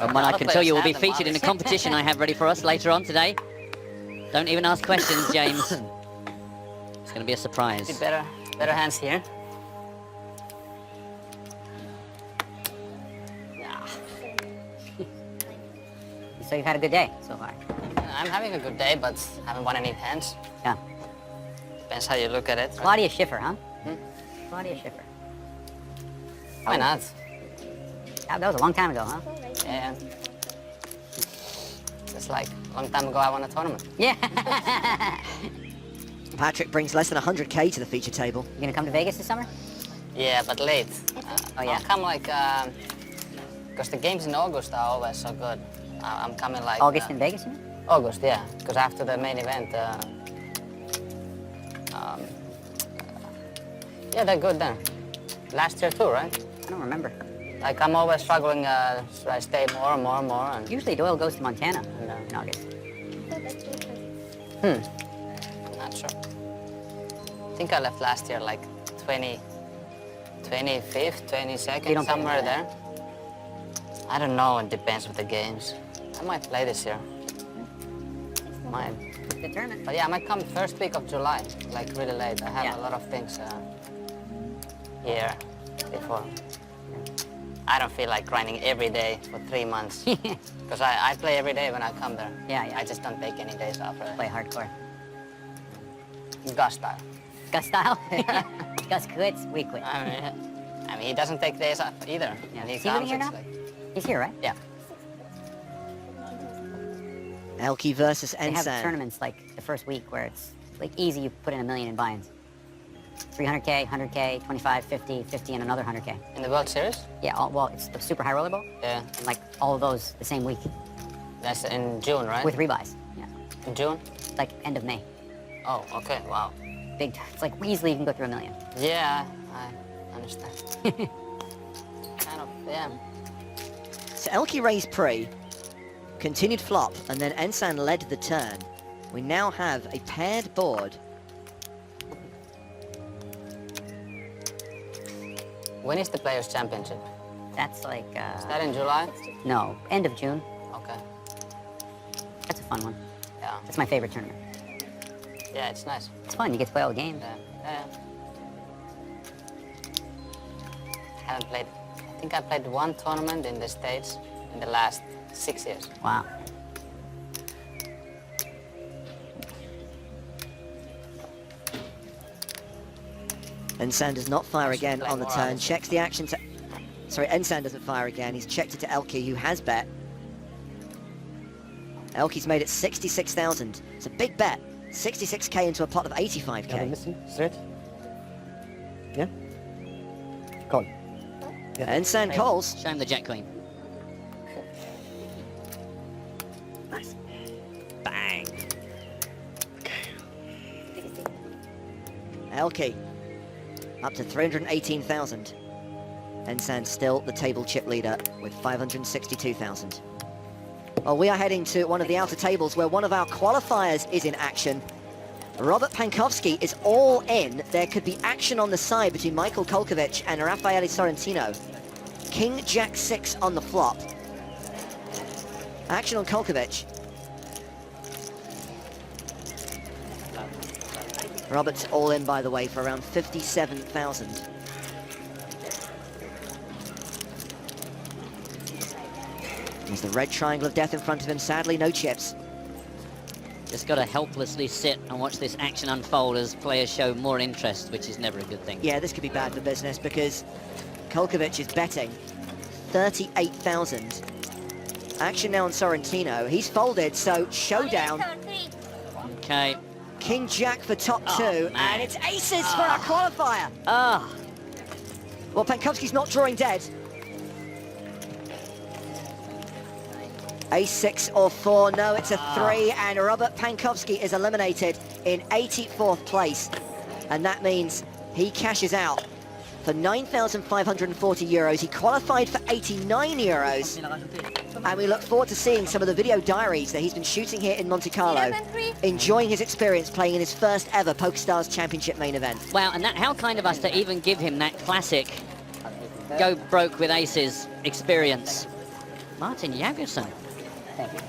B: And one I can tell you will be featured in a competition I have ready for us later on today. Don't even ask questions, James. It's going to be a surprise.
E: better hands here. So you've had a good day so far?
G: I'm having a good day, but haven't won any hands.
E: Yeah.
G: Depends how you look at it.
E: Claudia Schiffer, huh? Claudia Schiffer.
G: Why not?
E: That was a long time ago, huh?
G: Yeah. Just like a long time ago I won a tournament.
E: Yeah.
A: Patrick brings less than 100k to the feature table.
E: You gonna come to Vegas this summer?
G: Yeah, but late.
E: Oh, yeah.
G: I'll come like, because the games in August are always so good. I'm coming like...
E: August in Vegas, you mean?
G: August, yeah. Because after the main event, yeah, they're good then. Last year too, right?
E: I don't remember.
G: Like I'm always struggling, should I stay more and more and more? And,
E: Usually Doyle goes to Montana in August.
G: not sure. I think I left last year like 25th, 22nd, somewhere there. I don't know, it depends with the games. I might play this year. Might.
E: Good tournament.
G: But yeah, I might come first week of July, like really late. I have a lot of things here before. I don't feel like grinding every day for 3 months. Because I play every day when I come there.
E: Yeah.
G: I just don't take any days off. Really.
E: Play hardcore.
G: Gus style.
E: Gus style? Gus quits, we quit.
G: I mean, he doesn't take days off either.
E: Yeah.
G: And he
E: Is he living
G: comes,
E: here
G: it's
E: now?
G: like,
E: He's here, right?
G: yeah.
A: Elke versus
E: They have
A: Ensan.
E: tournaments like the first week where it's like easy, you put in $1 million in buy-ins. 300K, 100K, 25, 50, 50, and another 100K.
G: In the World Series?
E: Yeah, well, it's the super high roller bowl.
G: Yeah.
E: And like all of those the same week
G: That's in June, right?
E: with rebuys. Yeah,
G: In June?
E: like end of May.
G: Oh, okay, wow.
E: Big time. It's like easily you can go through $1 million.
G: Yeah, I understand. Kind of, yeah.
A: So Elke raised pre, continued flop, and then Ensan led the turn. We now have a paired board.
G: When is the Players' Championship?
E: That's like,
G: Is that in July?
E: no, end of June.
G: Okay.
E: That's a fun one.
G: Yeah.
E: That's my favorite tournament.
G: Yeah, it's nice.
E: It's fun, you get to play all the games.
G: Yeah. Haven't played. I think I played one tournament in the States in the last 6 years.
E: Wow.
A: Ensan does not fire again
G: play
A: on the
G: more,
A: turn,
G: obviously.
A: checks the action to... Sorry, Ensan doesn't fire again, he's checked it to Elke, who has bet. Elke's made it 66,000. It's a big bet. 66k into a pot of 85k.
F: Straight. Yeah. Call.
A: Ensan calls.
B: Show him the Jack Queen.
A: Nice. Bang. Elke up to 318,000. Ensan still the table chip leader with 562,000. Well, we are heading to one of the outer tables where one of our qualifiers is in action. Robert Pankowski is all in. There could be action on the side between Michael Kolkovic and Raffaele Sorrentino. King Jack 6 on the flop. Action on Kolkovic. Robert's all in, by the way, for around 57,000. There's the red triangle of death in front of him. Sadly, no chips.
B: Just got to helplessly sit and watch this action unfold as players show more interest, which is never a good thing.
A: Yeah, this could be bad for business because Kolkovic is betting 38,000. Action now on Sorrentino. He's folded, so showdown.
B: Okay.
A: King Jack for top two,
B: man.
A: and it's aces for our qualifier.
B: Ah.
A: Well, Penkovsky's not drawing dead. Ace 6 or 4, no, it's a 3, and Robert Penkovsky is eliminated in 84th place. And that means he cashes out for 9,540 euros. He qualified for 89 euros. And we look forward to seeing some of the video diaries that he's been shooting here in Monte Carlo, enjoying his experience playing in his first ever PokerStars Championship main event.
B: Wow, and that, how kind of us to even give him that classic go broke with aces experience. Martin Jacobson.
E: Thank you.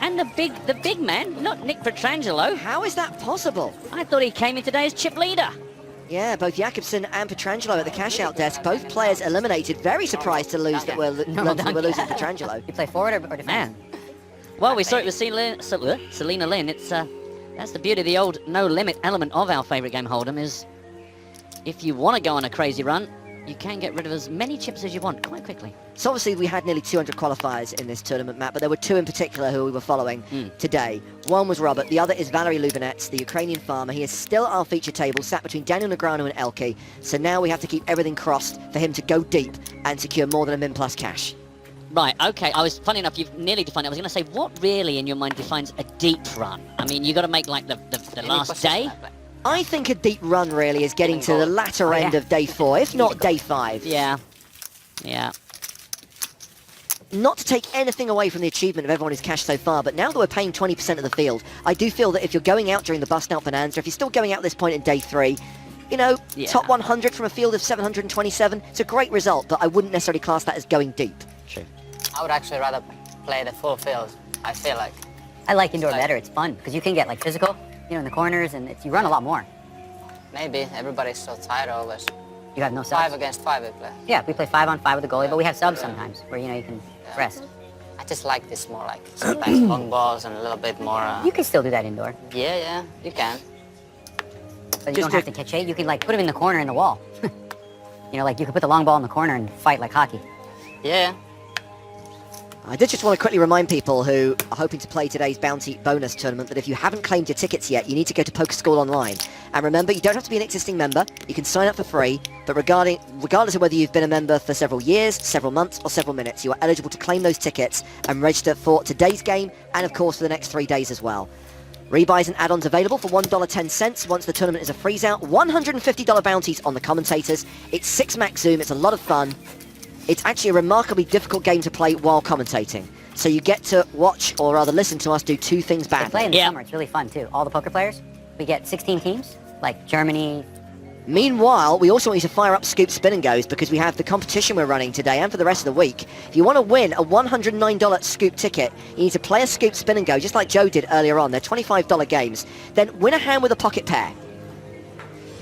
B: And the big man, not Nick Petrangelo.
A: How is that possible?
B: I thought he came in today as chip leader.
A: Yeah, both Jacobson and Petrangelo at the cash-out desk. Both players eliminated. Very surprised to lose that we're losing Petrangelo.
E: You play forward or defense?
B: Man. Well, we saw it with Selena Lynn. It's that's the beauty of the old no-limit element of our favourite game, Hold'em, is if you want to go on a crazy run, you can get rid of as many chips as you want quite quickly.
A: So obviously we had nearly 200 qualifiers in this tournament, Matt, but there were two in particular who we were following today. One was Robert, the other is Valery Lubinets, the Ukrainian farmer. He is still at our feature table, sat between Daniel Negreanu and Elke. So now we have to keep everything crossed for him to go deep and secure more than a min plus cash.
B: Right, okay, funny enough, you've nearly defined it. I was going to say, what really in your mind defines a deep run? I mean, you got to make like the last day?
A: I think a deep run really is getting to the latter end of day 4, if not day 5.
B: Yeah.
A: Not to take anything away from the achievement of everyone who's cashed so far, but now that we're paying 20% of the field, I do feel that if you're going out during the bust out bonanza, if you're still going out at this point in day 3, you know, top 100 from a field of 727, it's a great result, but I wouldn't necessarily class that as going deep.
B: True.
G: I would actually rather play the full field, I feel like.
E: I like indoor better. It's fun because you can get like physical, you know, in the corners, and you run a lot more.
G: Maybe everybody's so tired always.
E: You have no subs.
G: 5 against 5 we play.
E: Yeah, we play 5-on-5 with the goalie, but we have subs sometimes where, you know, you can rest.
G: I just like this more like sometimes long balls and a little bit more...
E: You can still do that indoor.
G: Yeah, you can.
E: But you don't have to catch it. You can like put him in the corner in the wall. You know, like you could put the long ball in the corner and fight like hockey.
G: Yeah.
A: I did just want to quickly remind people who are hoping to play today's bounty bonus tournament that if you haven't claimed your tickets yet, you need to go to Poker School Online. And remember, you don't have to be an existing member. You can sign up for free, but regardless of whether you've been a member for several years, several months, or several minutes, you are eligible to claim those tickets and register for today's game and, of course, for the next 3 days as well. Rebuys and add-ons available for $1.10 once the tournament is a freeze-out. $150 bounties on the commentators. It's 6 max Zoom. It's a lot of fun. It's actually a remarkably difficult game to play while commentating. So you get to watch, or rather listen to us do 2 things
E: They play
A: badly.
E: in the summer. It's really fun, too. All the poker players, we get 16 teams, like Germany.
A: Meanwhile, we also want you to fire up Scoop Spin and Goes because we have the competition we're running today and for the rest of the week. If you want to win a $109 Scoop ticket, you need to play a Scoop Spin and Go, just like Joe did earlier on. They're $25 games. Then win a hand with a pocket pair.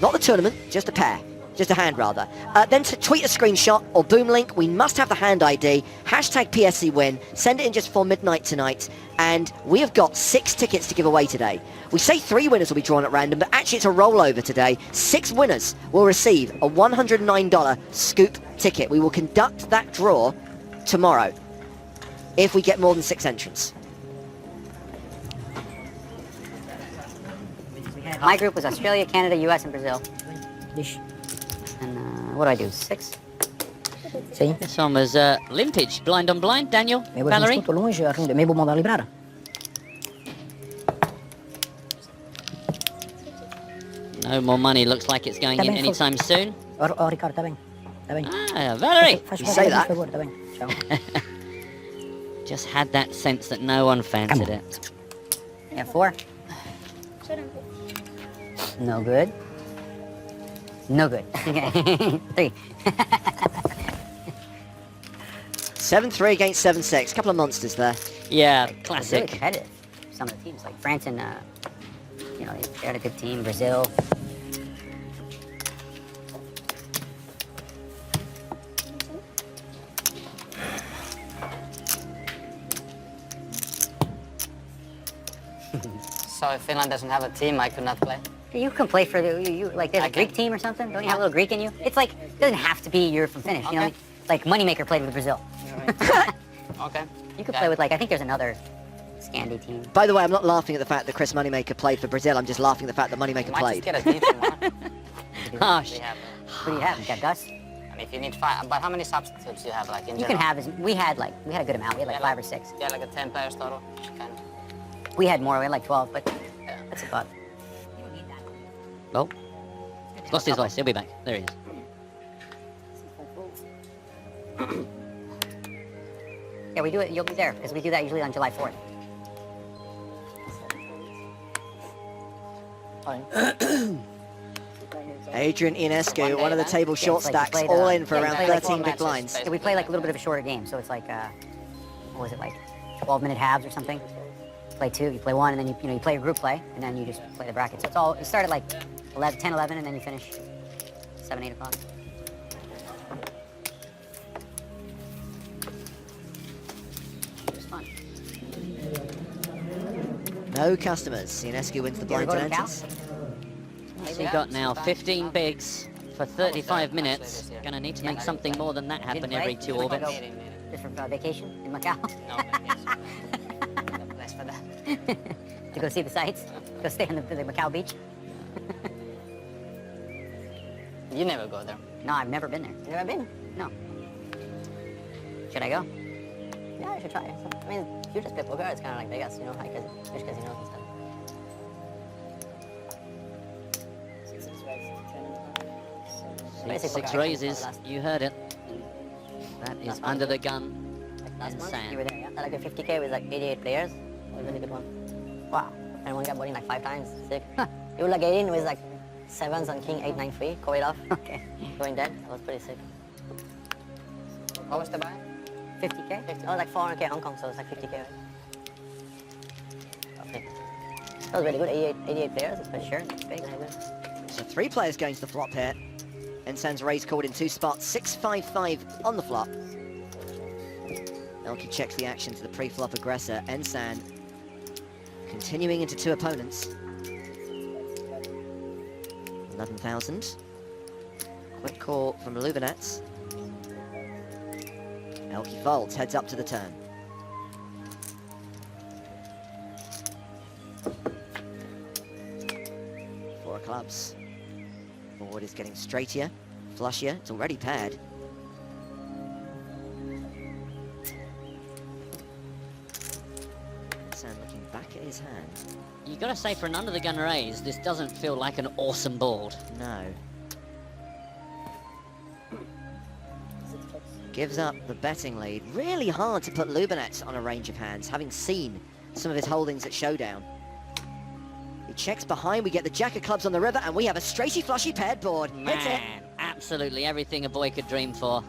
A: Not the tournament, just a pair. Just a hand, rather. Then to tweet a screenshot or boom link. We must have the hand ID. Hashtag PSC win. Send it in just before midnight tonight. And we have got 6 tickets to give away today. We say 3 winners will be drawn at random, but actually it's a rollover today. 6 winners will receive a $109 Scoop ticket. We will conduct that draw tomorrow if we get more than 6 entrants.
E: My group was Australia, Canada, US, and Brazil. And what do I do? 6?
H: Sim.
B: This one was limpage, blind on blind. Daniel,
H: Mas
B: Valerie.
H: estou longe, arrendo. Meio vou mandar librar.
B: No more money. Looks like it's going in anytime soon.
H: Oh, Ricardo, está bem. Está bem.
B: Ah, Valerie.
H: Faz
A: You say that.
H: por favor, está bem. Tchau.
B: Just had that sense that no one fancied it.
E: Yeah, 4. No good. No good. 3.
A: 7-3 against 7-6. Couple of monsters there.
B: Yeah,
E: It's really
B: classic.
E: competitive. Some of the teams, like France and, you know, they had a good team. Brazil.
G: So if Finland doesn't have a team, I could not play.
E: You can play for the like there's
G: I
E: a Greek
G: can.
E: team or something. Don't you have a little Greek in you? It's like it doesn't have to be you're from Finnish. You know,
G: Okay.
E: like Moneymaker played with Brazil.
G: Okay.
E: You could
G: Yeah.
E: play with like I think there's another Scandi team.
A: By the way, I'm not laughing at the fact that Chris Moneymaker played for Brazil. I'm just laughing at the fact that Moneymaker
G: Might
A: played.
G: just get a decent one.
B: Harsh.
G: We have,
E: What do you have? You got Gus?
G: and if you need 5, but how many substitutes do you have, like in
E: You
G: general?
E: can have as we had a good amount. We had like
G: Yeah,
E: 5 or 6.
G: Yeah, like a 10 players total. Kind of.
E: We had more. We had like 12, but
G: Yeah.
E: that's about.
B: Oh. He's lost his voice. He'll be back. There he is.
E: Yeah, we do it. You'll be there because we do that usually on July 4th.
A: Adrian Ionescu,
G: One day,
A: one of the
G: man.
A: table short
E: it's like you
A: stacks,
E: played,
A: all in for
E: yeah, you
A: around
E: played like
A: 13
G: 4
A: big
G: matches,
A: blinds.
G: basically.
E: Yeah, we play like a little bit of a shorter game, so it's like what was it like 12-minute halves or something? Play 2, you play 1, and then you play a group play, and then you just play the bracket. So it's all you start at like 11, 10, 11, and then you finish 7, 8 o'clock. It's fun.
A: No customers. Ionescu wins the
E: You ever
A: blind
E: go
A: to
E: to Macau?
A: entrance.
B: So you got now 15 bigs for 35 minutes. Gonna need to make something more than that happen
E: Didn't
B: every
E: play?
B: 2
E: You went to
B: orbits.
E: go just for vacation in Macau?
G: No, vacation. No place for that.
E: To go see the sights? Go stay on the Macau beach?
G: You never go there.
E: No, I've never been there.
C: You never been?
E: No. Should I go?
C: Yeah, you should try. I mean, if you just play poker, it's kind of like Vegas, you know, like huge casinos and stuff. Basic
B: Six
C: poker, I think,
B: raises.
C: last-
B: You heard it. That is
C: Last
B: under
C: month.
B: the gun.
C: Last month,
B: Insane.
C: you were there, yeah? Like a 50K with like 88 players. It was a really good one.
E: Wow.
C: And one got bowling like 5 times. Sick. You were like 18 with like 7s on king 8, 9 free. Call it off.
E: Okay.
C: Going dead. That was pretty sick.
G: What was the buy?
E: 50K?
C: Oh, like 400K Hong Kong, so it's like 50K, right? Okay. That was really good. 88 players. It's pretty
E: Sure, that's big.
C: good.
A: So 3 players going to the flop here. Ensan's raise called in 2 spots, 6-5-5 on the flop. Elke checks the action to the pre-flop aggressor. Ensan continuing into 2 opponents. 11,000. Quick call from Lubinets. Elke folds, heads up to the turn. Four of clubs. Board is getting straightier, flushier. It's already paired. Sam looking back at his hand.
B: You gotta say, for an under the gun raise, this doesn't feel like an awesome board.
A: No. Gives up the betting lead. Really hard to put Lubinets on a range of hands, having seen some of his holdings at Showdown. He checks behind, we get the jack of clubs on the river, and we have a straighty flushy paired board. Hits it.
B: Man, absolutely everything a boy could dream for.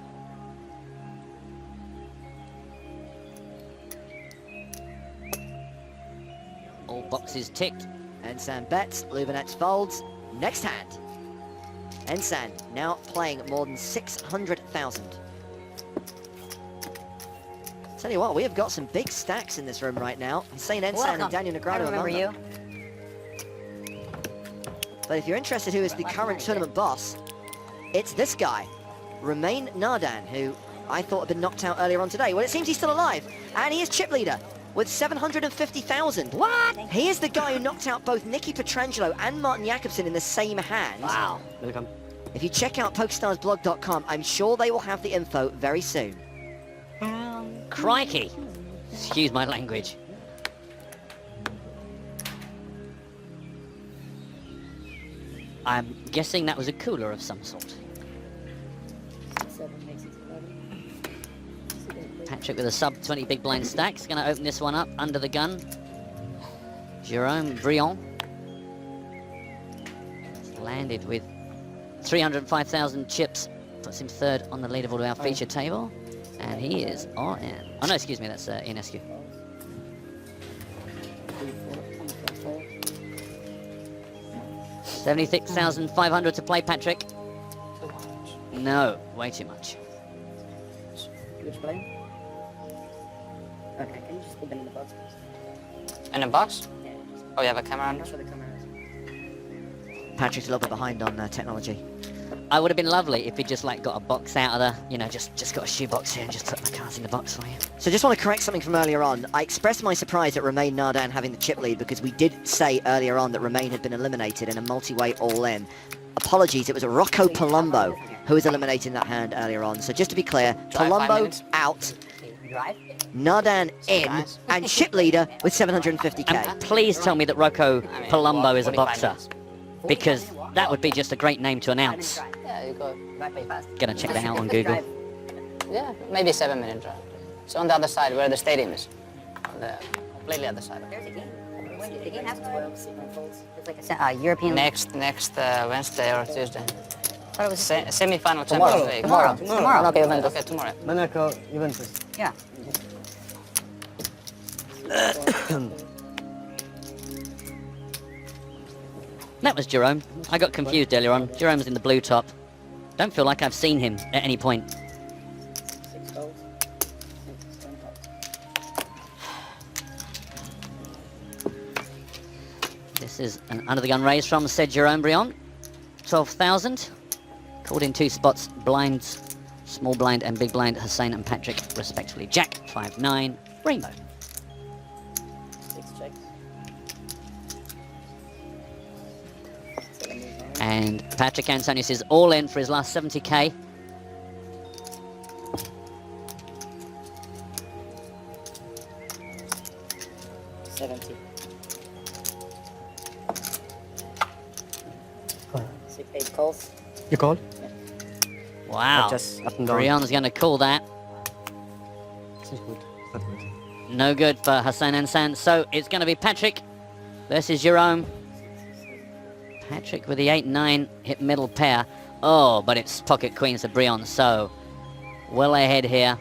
B: All boxes ticked.
A: Ensan bets, Lubinets folds. Next hand. Ensan now playing more than 600,000. Tell you what, we have got some big stacks in this room right now. Hussein Ensan
E: Welcome.
A: and Daniel
E: I
A: Negreanu
E: remember
A: among
E: you.
A: them. But if you're interested who is the current tournament boss, it's this guy, Romain Nardan, who I thought had been knocked out earlier on today. Well, it seems he's still alive, and he is chip leader with 750,000. What? He is the guy who knocked out both Nicky Petrangelo and Martin Jakobsen in the same hand.
B: Wow.
F: Welcome.
A: If you check out PokerStarsblog.com, I'm sure they will have the info very soon.
B: Crikey. Excuse my language. I'm guessing that was a cooler of some sort. Patrick with a sub 20 big blind stacks. Going to open this one up under the gun. Jerome Briand landed with 305,000 chips. Puts him third on the leaderboard of our feature table. And he is all in. Oh no, excuse me, that's Ionescu. $76,500 to play, Patrick. No, way too much.
H: Which plane? Okay, can you just put them in the box, please?
G: In a box?
H: Yeah.
G: Oh, you have a camera under?
H: Show the camera.
A: Patrick's a little bit behind on technology.
B: I would have been lovely if he just like got a box out of the, you know, just got a shoebox here and just put the cards in the box for you.
A: So just want to correct something from earlier on. I expressed my surprise at Romain Nardan having the chip lead because we did say earlier on that Romain had been eliminated in a multi-way all-in. Apologies, it was Rocco Palumbo who was eliminated in that hand earlier on. So just to be clear,
G: Drive 5
A: Palumbo
G: minutes.
A: out,
E: Drive?
A: Nardan in,
G: Nice.
A: and chip leader with 750k.
B: And please tell me that Rocco
G: I mean,
B: Palumbo is a
G: 45
B: boxer,
G: minutes.
B: because that would be just a great name to announce.
G: Yeah, you go.
E: Drive pretty fast.
B: Gonna check that out on Google.
G: Yeah, maybe 7-minute drive. It's on the other side where the stadium is. On the completely other side.
E: There's a game. When did the game happen? It's like a European...
G: Next Wednesday or Tuesday.
E: I thought it was...
G: Semi-final
F: Tomorrow.
G: Champions League.
E: Tomorrow.
G: Okay, Juventus. Okay, tomorrow.
F: Monaco, Juventus.
E: Yeah.
B: That was Jerome. I got confused earlier on. Jerome's in the blue top. Don't feel like I've seen him at any point.
H: 6 goals. 7 pots.
B: This is an under-the-gun raise from said Jerome Brion. 12,000. Called in 2 spots, blinds, small blind and big blind, Hussein and Patrick, respectively. Jack, 5-9, rainbow.
H: 6 checks.
B: And Patrick Antonius is all in for his last 70k.
H: $70. 8 calls.
F: You call?
B: Wow.
F: Just up and down.
B: Brion's going to call that.
F: This is good. Not good.
B: No good for Hassan Ensan. So it's going to be Patrick versus Jerome. Patrick with the 8-9 hit middle pair. Oh, but it's pocket queens for Brion. So well ahead here.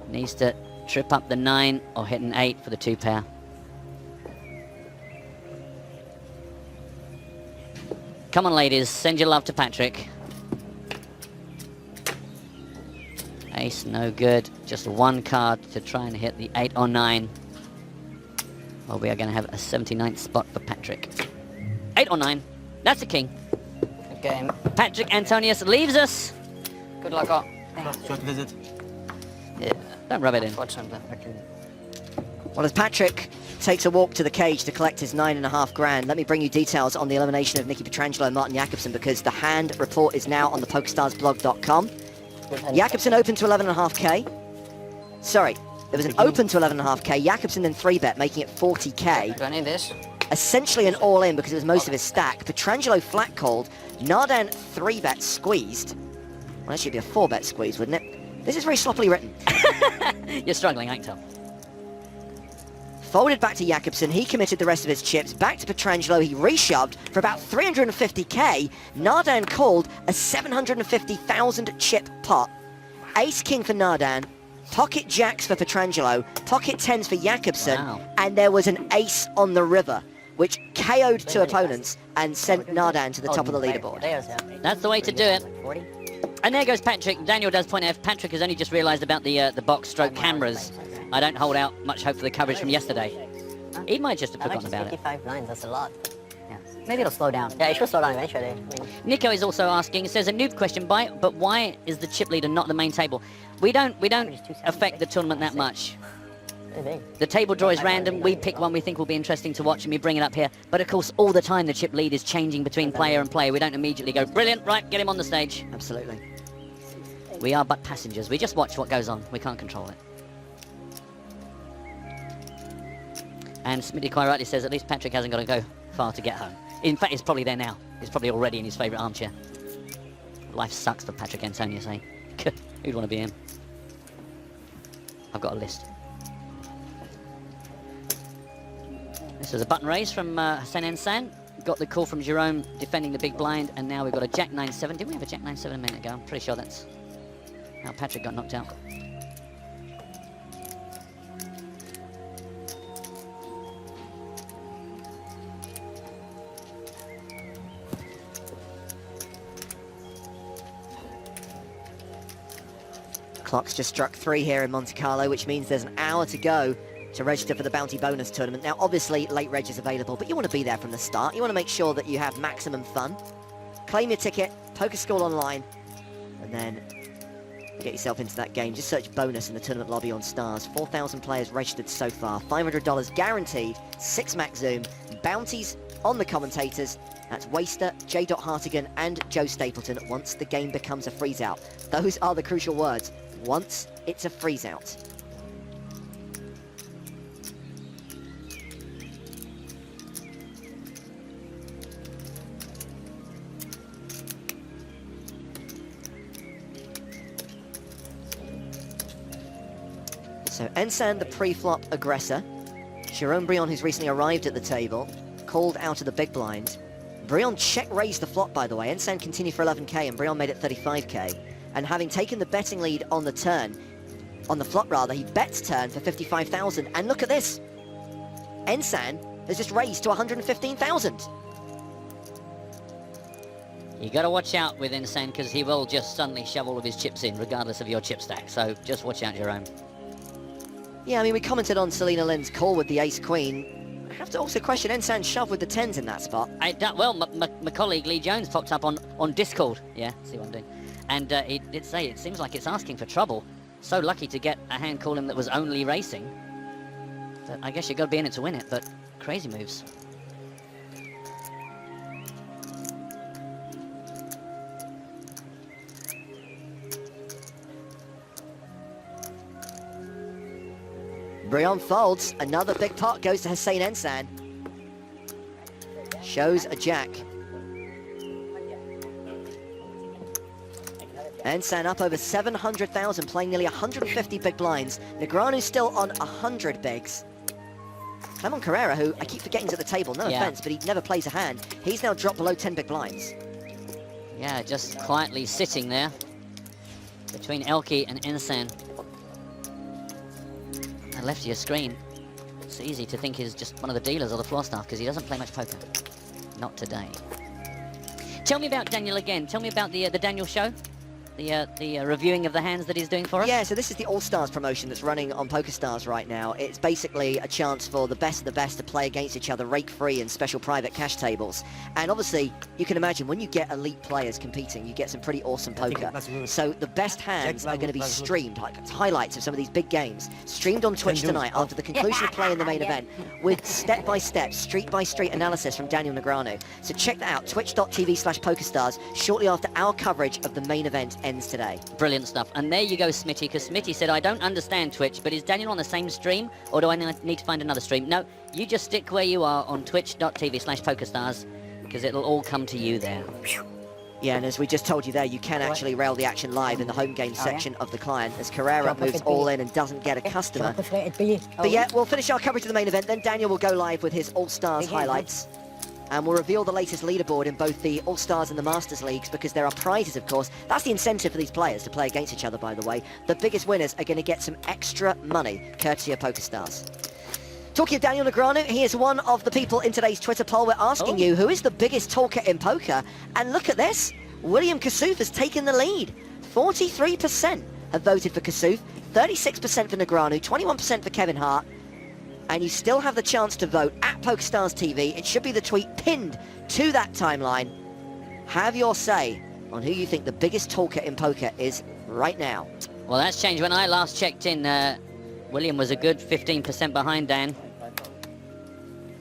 B: Needs to trip up the 9 or hit an 8 for the 2 pair. Come on, ladies. Send your love to Patrick. Ace, no good. Just 1 card to try and hit the 8 or 9. Well, we are going to have a 79th spot for Patrick. 8 or 9. That's a king.
G: Good game.
B: Patrick Antonius leaves us.
G: Good luck all.
F: Short visit.
G: Yeah,
B: Don't rub it in.
G: unfortunately.
F: Okay.
A: Well, as Patrick takes a walk to the cage to collect his 9.5 grand, let me bring you details on the elimination of Nicky Petrangelo and Martin Jakobsen, because the hand report is now on the PokerStarsblog.com. Jakobsen open to 11.5k. Sorry, there was an open to 11.5k. Jakobsen then 3-bet, making it 40k.
G: Do I need this?
A: Essentially an all-in because it was most of his stack. Petrangelo flat called. Nardan 3-bet squeezed. Well, that should be a 4-bet squeeze, wouldn't it? This is very sloppily written.
B: You're struggling, I can tell.
A: Folded back to Jakobsen, he committed the rest of his chips. Back to Petrangelo, he reshoved for about 350k. Nardan called a 750,000 chip pot. Ace-king for Nardan, pocket jacks for Petrangelo, pocket tens for Jakobsen,
B: Wow.
A: and there was an ace on the river, which KO'd 2 opponents and sent Nardan to the top of the leaderboard.
B: That's the way to do it.
E: 40?
B: And there goes Patrick. Daniel does point out Patrick has only just realised about the box stroke cameras. I don't hold out much hope for the coverage from yesterday. He might just have forgotten about it.
C: 55 blinds, that's a lot.
E: Yeah. Maybe it'll slow down.
C: Yeah, it should slow down eventually. I mean,
B: Nico is also asking, says a noob question, but why is the chip leader not the main table? We don't affect the tournament that much.
C: pretty big.
B: The table draw is random. We pick one we think will be interesting to watch and we bring it up here. But of course, all the time the chip lead is changing between player and player. We don't immediately go, brilliant, right, get him on the stage.
A: Absolutely.
B: We are but passengers. We just watch what goes on. We can't control it. And Smitty quite rightly says at least Patrick hasn't got to go far to get home. In fact, he's probably there now. He's probably already in his favourite armchair. Life sucks for Patrick Antonius, eh? Who'd want to be him? I've got a list. This was a button raise from Hassan Ensan. Got the call from Jerome defending the big blind, and now we've got a Jack 9-7. Did we have a Jack 9-7 a minute ago? I'm pretty sure that's how Patrick got knocked out.
A: Clock's just struck 3 here in Monte Carlo, which means there's an hour to go to register for the Bounty Bonus Tournament. Now, obviously, late reg is available, but you want to be there from the start. You want to make sure that you have maximum fun. Claim your ticket, Poker School Online, and then get yourself into that game. Just search bonus in the tournament lobby on Stars. 4,000 players registered so far. $500 guaranteed. 6 max zoom. Bounties on the commentators. That's Waster, J. Hartigan, and Joe Stapleton once the game becomes a freeze-out. Those are the crucial words. Once it's a freeze-out. So Ensan, the pre-flop aggressor. Jerome Brion, who's recently arrived at the table, called out of the big blind. Brion check-raised the flop, by the way. Ensan continued for 11k, and Brion made it 35k. And having taken the betting lead on the turn, on the flop rather, he bets turn for 55,000. And look at this. Ensan has just raised to 115,000.
B: You got to watch out with Ensan, because he will just suddenly shove all of his chips in, regardless of your chip stack. So just watch out, Jerome.
A: Yeah, I mean, we commented on Selena Lynn's call with the ace-queen. I have to also question Ensan's shove with the 10s in that spot.
B: Well, my colleague Lee Jones popped up on Discord. Yeah, see what I'm doing. And he did say it seems like it's asking for trouble. So lucky to get a hand call him that was only racing. But I guess you've got to be in it to win it, but crazy moves.
A: Brion folds. Another big pot goes to Hussein Ensan. Shows a jack. Ensan up over 700,000, playing nearly 150 big blinds. Negreanu's still on 100 bigs. Clement Carrera, who I keep forgetting is at the table, no offense, but he never plays a hand. He's now dropped below 10 big blinds.
B: Yeah, just quietly sitting there between Elke and Ensan. And left of your screen, it's easy to think he's just one of the dealers or the floor staff because he doesn't play much poker. Not today. Tell me about Daniel again. Tell me about the Daniel show. The reviewing of the hands that he's doing for us?
A: Yeah, so this is the All-Stars promotion that's running on PokerStars right now. It's basically a chance for the best of the best to play against each other rake-free in special private cash tables. And obviously, you can imagine when you get elite players competing, you get some pretty awesome poker. So the best hands are going to be streamed, like highlights of some of these big games, streamed on Twitch tonight after the conclusion of play in the main event, with step-by-step, street-by-street analysis from Daniel Negreanu. So check that out, twitch.tv/PokerStars, shortly after our coverage of the main event ends today.
B: Brilliant stuff. And there you go, Smitty, because Smitty said, I don't understand Twitch, but is Daniel on the same stream, or do I need to find another stream? No, you just stick where you are on twitch.tv/PokerStars, because it'll all come to you there.
A: Yeah, and as we just told you there, you can actually rail the action live in the home game section of the client, as Carrera moves all in and doesn't get a customer. But yeah, we'll finish our coverage of the main event, then Daniel will go live with his All-Stars highlights. And we'll reveal the latest leaderboard in both the All-Stars and the Masters Leagues, because there are prizes, of course. That's the incentive for these players to play against each other, by the way. The biggest winners are going to get some extra money, courtesy of PokerStars. Talking of Daniel Negreanu, he is one of the people in today's Twitter poll. We're asking you, who is the biggest talker in poker? And look at this. William Kassouf has taken the lead. 43% have voted for Kassouf, 36% for Negreanu, 21% for Kevin Hart. And you still have the chance to vote at PokerStars TV. It should be the tweet pinned to that timeline. Have your say on who you think the biggest talker in poker is right now.
B: Well, that's changed. When I last checked in, William was a good 15% behind Dan.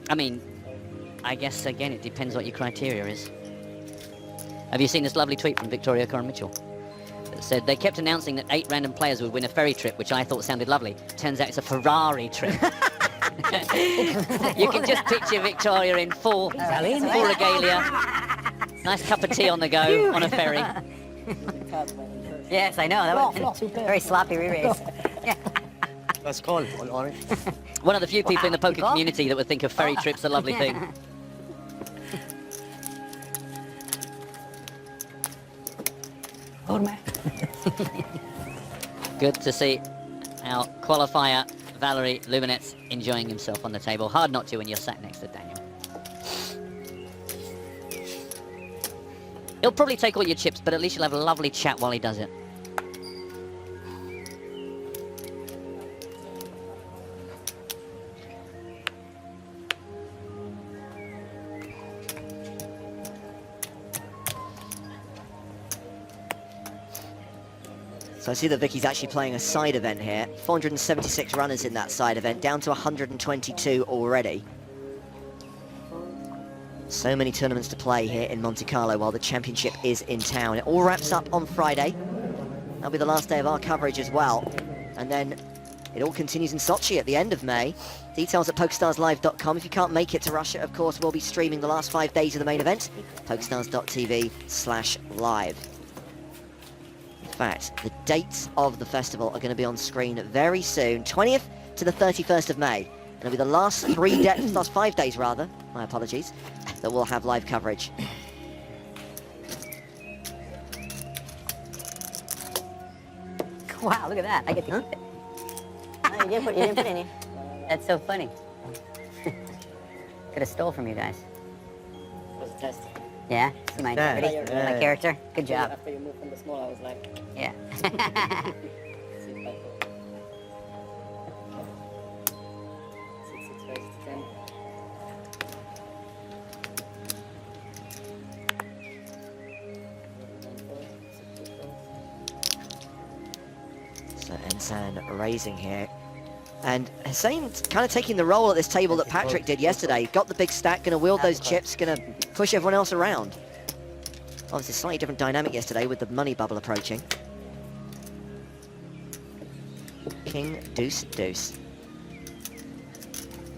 B: I mean, I guess, again, it depends what your criteria is. Have you seen this lovely tweet from Victoria Coren Mitchell? It said, they kept announcing that 8 random players would win a ferry trip, which I thought sounded lovely. Turns out it's a Ferrari trip. You can just picture Victoria in full regalia. Nice cup of tea on the go on a ferry.
E: Yes, I know. That was very sloppy re-race.
F: Let's call on orange.
B: One of the few people in the poker community that would think a ferry trip's a lovely thing. Good to see our qualifier, Valerie Luminets, enjoying himself on the table. Hard not to when you're sat next to Daniel. He'll probably take all your chips, but at least you'll have a lovely chat while he does it.
A: So I see that Vicky's actually playing a side event here. 476 runners in that side event, down to 122 already. So many tournaments to play here in Monte Carlo while the championship is in town. It all wraps up on Friday. That'll be the last day of our coverage as well. And then it all continues in Sochi at the end of May. Details at PokerStarsLive.com. If you can't make it to Russia, of course, we'll be streaming the last 5 days of the main event. PokerStars.tv/live. In fact, the dates of the festival are going to be on screen very soon. 20th to the 31st of May. And it'll be the last last 5 days, rather, my apologies, that we'll have live coverage.
E: Wow, look at that. I get to keep it.
C: No, you didn't put any.
E: That's so funny. Could have stole from you guys.
H: It was a test.
E: Yeah? See my
A: Yeah.
E: integrity? My character? Good job.
H: After you moved from the small, I was like,
E: Yeah.
H: see if I could. 6, 6 raised to 10.
A: So Ensan raising here. And Hussein's kind of taking the role at this table that Patrick did yesterday. Got the big stack, going to wield those chips, going to push everyone else around. Obviously, slightly different dynamic yesterday with the money bubble approaching. King, deuce, deuce.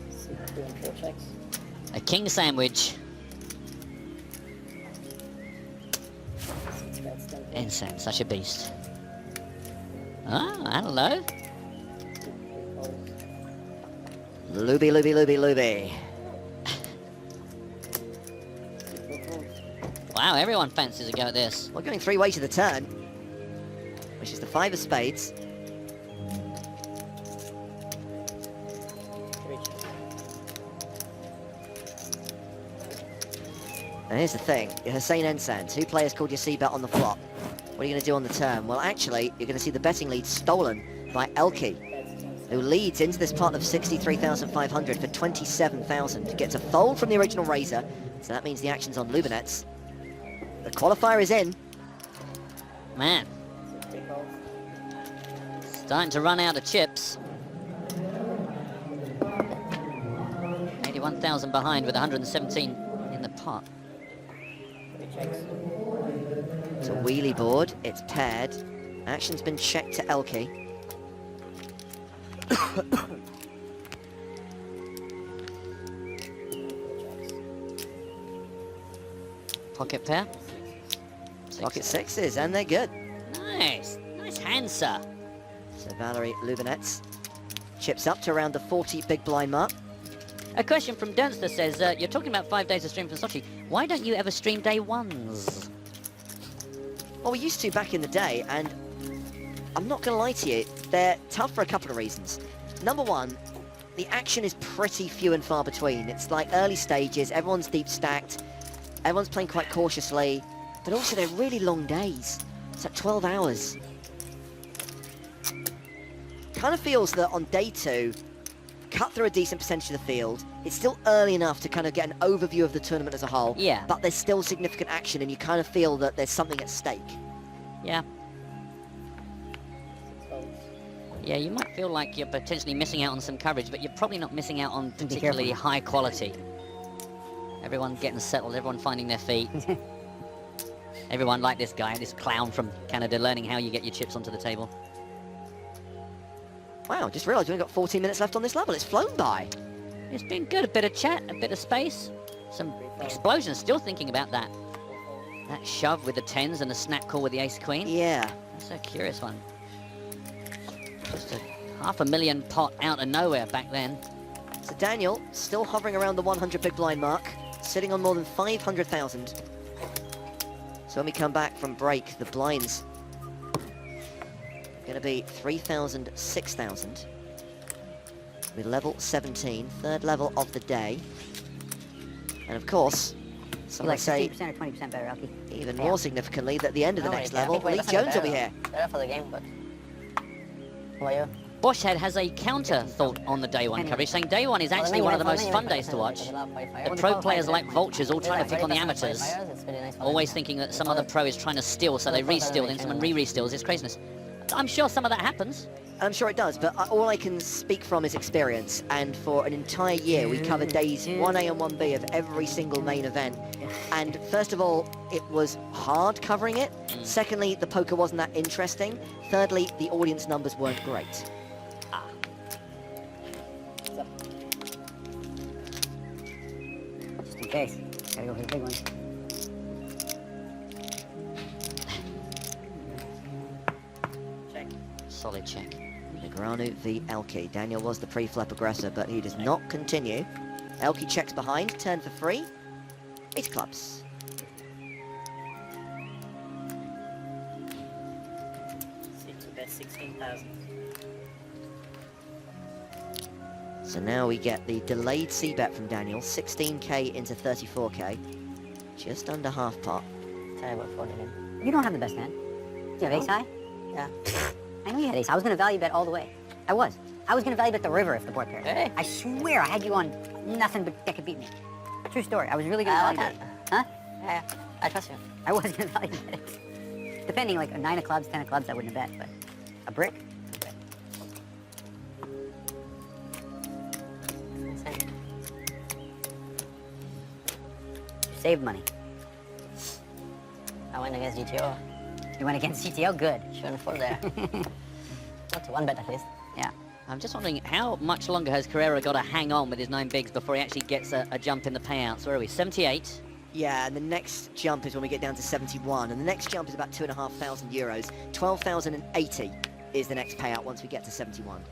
H: 6, 2 and 4 checks.
B: A king sandwich.
H: 6 bets, 10 calls.
B: Insane, such a beast. Ah, hello.
H: 3 calls.
A: Luby, Luby, Luby, Luby.
H: 4 calls.
B: Wow, everyone fancies a go at this.
A: We're going 3 ways to the turn, which is the 5 of spades.
H: 3 checks.
A: And here's the thing, Hussein Ensan, 2 players called your C-bet on the flop. What are you going to do on the turn? Well, actually, you're going to see the betting lead stolen by Elke, who leads into this pot of 63,500 for 27,000. Gets a fold from the original raiser, so that means the action's on Lubinets. The qualifier is in.
B: Man,
H: 3 calls.
B: starting to run out of chips. 81,000 behind with 117 in the pot.
H: 3 checks.
A: It's a wheelie board, it's paired. Action's been checked to Elke.
B: Pocket pair.
A: Pocket sixes, and they're good.
B: Nice. Nice hand, sir.
A: So Valerie Lubinets chips up to around the 40 big blind mark.
B: A question from Dunster says, you're talking about 5 days of stream from Sochi. Why don't you ever stream day ones?
A: Well, we used to back in the day, and I'm not going to lie to you, they're tough for a couple of reasons. Number one, the action is pretty few and far between. It's like early stages, everyone's deep stacked, everyone's playing quite cautiously, but also they're really long days. It's like 12 hours. Kind of feels that on day 2, cut through a decent percentage of the field. It's still early enough to kind of get an overview of the tournament as a whole.
B: Yeah.
A: But there's still significant action, and you kind of feel that there's something at stake.
B: Yeah.
H: 6 folds.
B: Yeah, you might feel like you're potentially missing out on some coverage, but you're probably not missing out on particularly high quality. Everyone getting settled, everyone finding their feet. Everyone like this guy, this clown from Canada, learning how you get your chips onto the table.
A: Wow, just realised we've only got 14 minutes left on this level. It's flown by.
B: It's been good, a bit of chat, a bit of space. Some explosions, still thinking about that. That shove with the 10s and the snap call with the ace-queen.
A: Yeah.
B: That's a curious one. Just a $500,000 pot out of nowhere back then.
A: So Daniel, still hovering around the 100 big blind mark, sitting on more than 500,000. So when we come back from break, the blinds going to be 3,000, 6,000. With level 17, third level of the day. And of course, some
E: Like
A: might say,
E: 15% or 20% better, Elke.
A: even more significantly, that at the end of the
C: No,
A: next
C: yeah, I
A: level,
C: think we're
A: Lee
C: definitely
A: Jones will be
C: better.
A: here.
C: Better for the game, but... How about you?
B: Boschhead has a counter thought on the day 1 coverage, saying day 1 is actually one of the most fun days to watch. The pro players are like vultures, all trying to pick on the amateurs. Always thinking that some other pro is trying to steal, so they re-steal, then someone re-re-steals. It's craziness. I'm sure some of that happens.
A: I'm sure it does, but all I can speak from is experience, and for an entire year we covered days 1A and 1B of every single main event, and first of all, it was hard covering it. Secondly, the poker wasn't that interesting. Thirdly, the audience numbers weren't great.
E: Just in case. Gotta go for the big one.
H: Check.
B: Solid check.
A: Negreanu v Elke. Daniel was the pre-flop aggressor, but he does not continue. Elke checks behind, turn for free. Ace clubs.
H: Bet 16,000.
A: So now we get the delayed c-bet from Daniel, 16k into 34k. Just under half pot.
C: Terrible folding in.
E: You don't have the best hand. You have ace high?
C: Yeah.
E: I know you had ace. I was going to value bet all the way. I was. I was going to value bet the river if the board paired.
C: Really?
E: I swear I had you on nothing but that could beat me. True story. I was really going to value bet. Huh?
C: Yeah, I trust you.
E: I was going to value bet it. Depending, like a 9 of clubs, 10 of clubs, I wouldn't have bet, but a brick?
C: Insane.
E: Save money.
C: I went against GTO.
E: You went against CTO? Good.
C: Shouldn't fold there. Not to one bet at least.
E: Yeah.
B: I'm just wondering how much longer has Carrera got to hang on with his 9 bigs before he actually gets a jump in the payouts. Where are we? 78.
A: Yeah, and the next jump is when we get down to 71, and the next jump is about 2,500 euros. 12,080 is the next payout once we get to 71.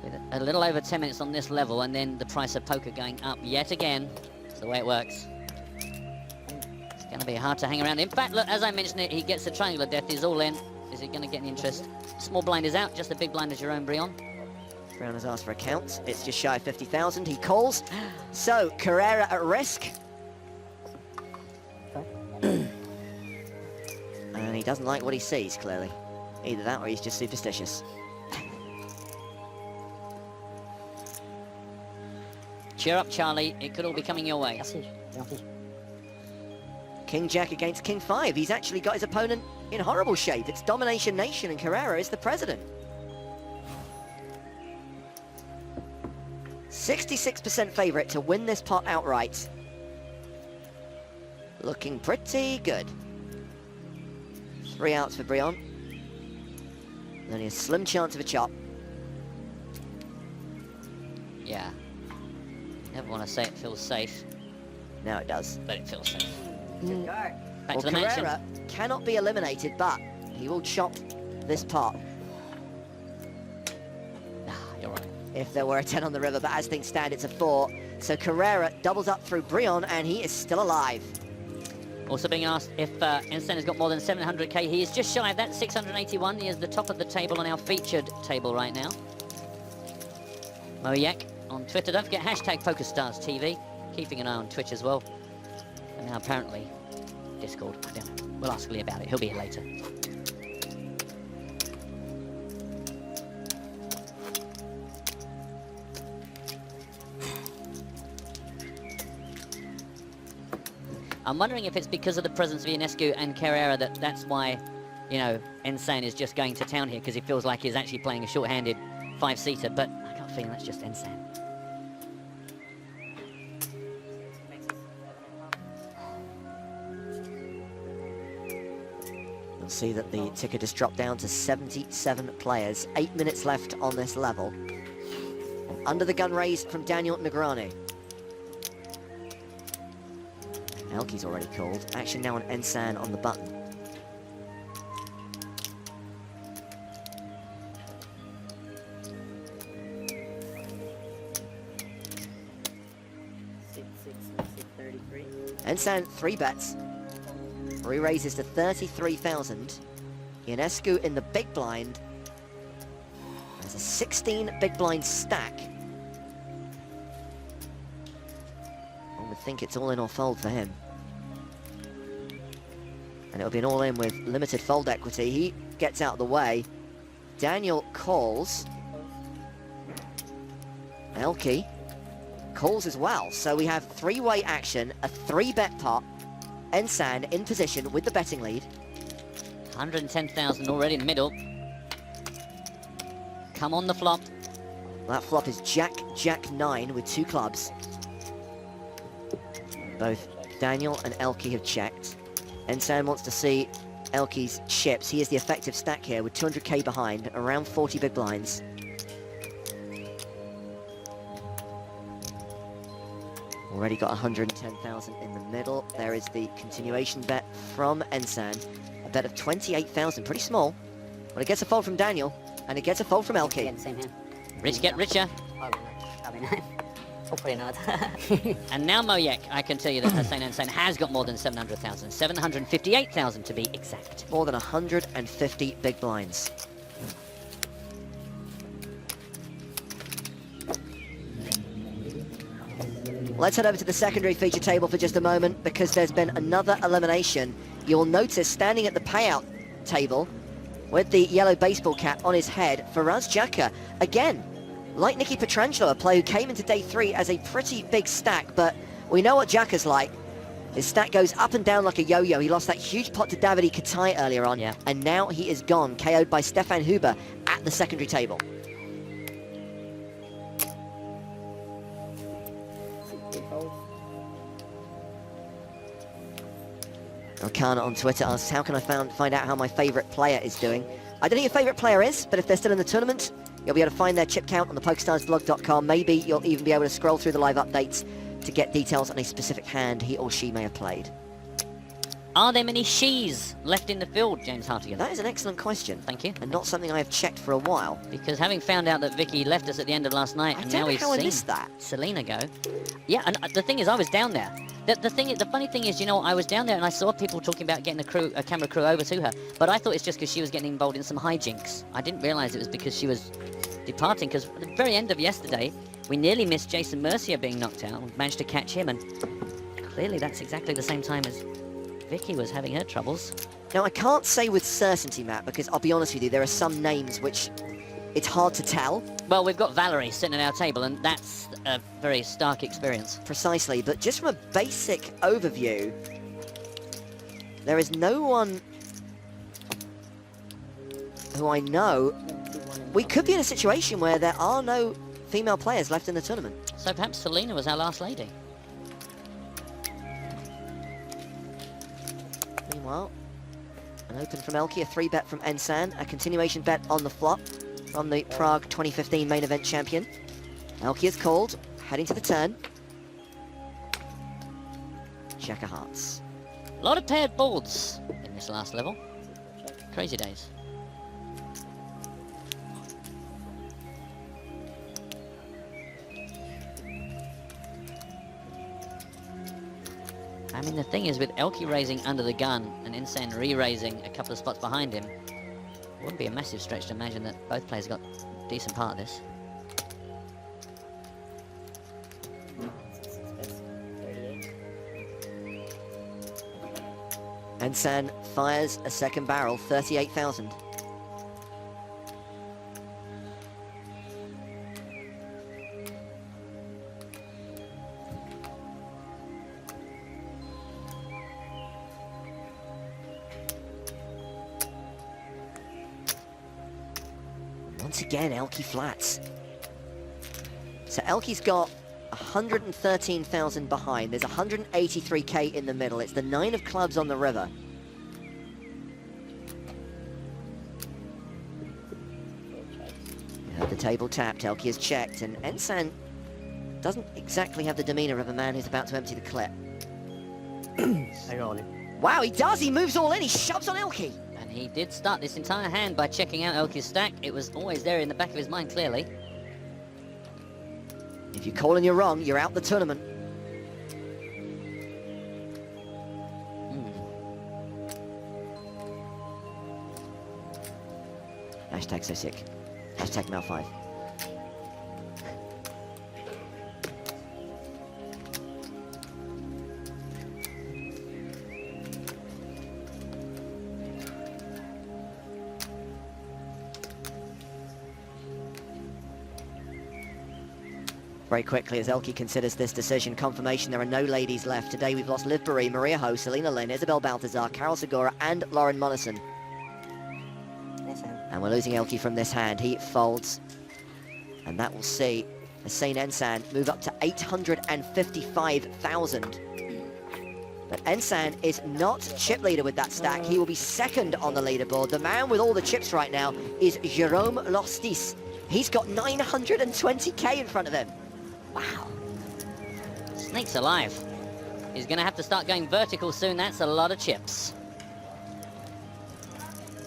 B: With a little over 10 minutes on this level, and then the price of poker going up yet again. That's the way it works. It's going to be hard to hang around. In fact, look, as I mentioned it, he gets the triangular death. He's all in. Is he going to get any interest? Small blind is out. Just a big blind is your own, Brion.
A: Brion has asked for a count. It's just shy of 50,000. He calls. So, Carrera at risk. And he doesn't like what he sees, clearly. Either that or he's just superstitious.
B: Cheer up, Charlie. It could all be coming your way.
A: King Jack against King 5. He's actually got his opponent in horrible shape. It's Domination Nation and Carrera is the president. 66% favourite to win this pot outright. Looking pretty good. 3 outs for Brion. Only a slim chance of a chop.
B: Yeah. Never want to say it feels safe,
A: Now it does.
B: but it feels safe.
H: Good card.
B: Back
A: Well,
B: to the mansion.
A: Carrera cannot be eliminated, but he will chop this pot
B: Ah, you're right.
A: if there were a 10 on the river, but as things stand, it's a 4. So Carrera doubles up through Brion, and he is still alive.
B: Also being asked if Ensen has got more than 700k. He is just shy of that, 681. He is the top of the table on our featured table right now. Moyak on Twitter. Don't forget hashtag PokerStars TV. Keeping an eye on Twitch as well. And now apparently Discord. I don't know. We'll ask Lee about it. He'll be here later. I'm wondering if it's because of the presence of Ionescu and Carrera that's why, you know, Ensan is just going to town here, because he feels like he's actually playing a short-handed 5-seater, but I got a feeling that's just Ensan.
A: You'll see that the ticket has dropped down to 77 players. 8 minutes left on this level. Under the gun raised from Daniel Negreanu. Elke's already called. Action now on Ensan on the button.
H: Six, 33.
A: Ensan 3 bets. Re-raises to 33,000. Ionescu in the big blind. There's a 16 big blind stack. One would think it's all in or fold for him. And it'll be an all-in with limited fold equity. He gets out of the way. Daniel calls. Elke calls as well. So we have 3-way action, a 3-bet pot. Ensan in position with the betting lead.
B: 110,000 already in the middle. come on the flop.
A: That flop is Jack, Jack 9 with 2 clubs. Both Daniel and Elke have checked. Ensan wants to see Elke's chips. He is the effective stack here with 200k behind, around 40 big blinds. Already got 110,000 in the middle. There is the continuation bet from Ensan. A bet of 28,000, pretty small. But it gets a fold from Daniel, and it gets a fold from Elke.
E: Again, same hand.
B: Rich get richer.
E: Probably not.
C: Hopefully not.
B: And now Moyek, I can tell you that Hussein Ensan has got more than 700,000. 758,000 to be exact.
A: More than 150 big blinds. Let's head over to the secondary feature table for just a moment, because there's been another elimination. You'll notice standing at the payout table with the yellow baseball cap on his head, Faraz Jaka. Again, like Nicky Petrangelo, a player who came into day 3 as a pretty big stack, but we know what Jaka's like. His stack goes up and down like a yo-yo. He lost that huge pot to Davide Katai earlier on, and now he is gone, KO'd by Stefan Huber at the secondary table. Arcana on Twitter asks, how can I find out how my favourite player is doing? I don't know who your favourite player is, but if they're still in the tournament, you'll be able to find their chip count on the PokerStarsblog.com. Maybe you'll even be able to scroll through the live updates to get details on a specific hand he or she may have played.
B: Are there many she's left in the field, James Hartigan?
A: That is an excellent question.
B: Thank you.
A: And not something I have checked for a while.
B: Because having found out that Vicky left us at the end of last night, and now we've seen Selena go. Yeah, and the thing is, I was down there. The funny thing is, you know, I was down there and I saw people talking about getting a camera crew over to her, but I thought it's just because she was getting involved in some hijinks. I didn't realise it was because she was departing, because at the very end of yesterday, we nearly missed Jason Mercier being knocked out. We managed to catch him, and clearly that's exactly the same time as Vicky was having her troubles.
A: Now, I can't say with certainty, Matt, because I'll be honest with you, there are some names which it's hard to tell.
B: Well, we've got Valerie sitting at our table, and that's a very stark experience.
A: Precisely, but just from a basic overview, there is no one who I know. We could be in a situation where there are no female players left in the tournament.
B: So perhaps Selena was our last lady.
A: Meanwhile, an open from Elke, a 3-bet from Ensan, a continuation bet on the flop from the Prague 2015 main event champion. Elke is called, heading to the turn. Jack of hearts.
B: A lot of paired boards in this last level. Crazy days. I mean, the thing is, with Elke raising under the gun and Ensan re-raising a couple of spots behind him, it wouldn't be a massive stretch to imagine that both players got a decent part of this.
A: Ensan fires a second barrel, 38,000. Once again, Elke flats. So Elke's got 113,000 behind. There's 183k in the middle. It's the 9 of clubs on the river. You have the table tapped. Elke is checked, and Ensan doesn't exactly have the demeanor of a man who's about to empty the clip.
F: I roll it.
A: Wow, he does. He moves all in. He shoves on Elke.
B: And he did start this entire hand by checking out Elke's stack. It was always there in the back of his mind, clearly.
A: If you call and you're wrong, you're out the tournament. Hashtag so sick. Hashtag Mal5. Very quickly, as Elke considers this decision, confirmation there are no ladies left. Today we've lost Liv Barry, Maria Ho, Selena Lynn, Isabel Baltazar, Carol Segura, and Lauren Mollison. And we're losing Elke from this hand. He folds. And that will see Hussein Ensan move up to 855,000. But Ensan is not chip leader with that stack. He will be second on the leaderboard. The man with all the chips right now is Jerome Lostis. He's got 920k in front of him. Wow.
B: Snake's alive. He's going to have to start going vertical soon. That's a lot of chips.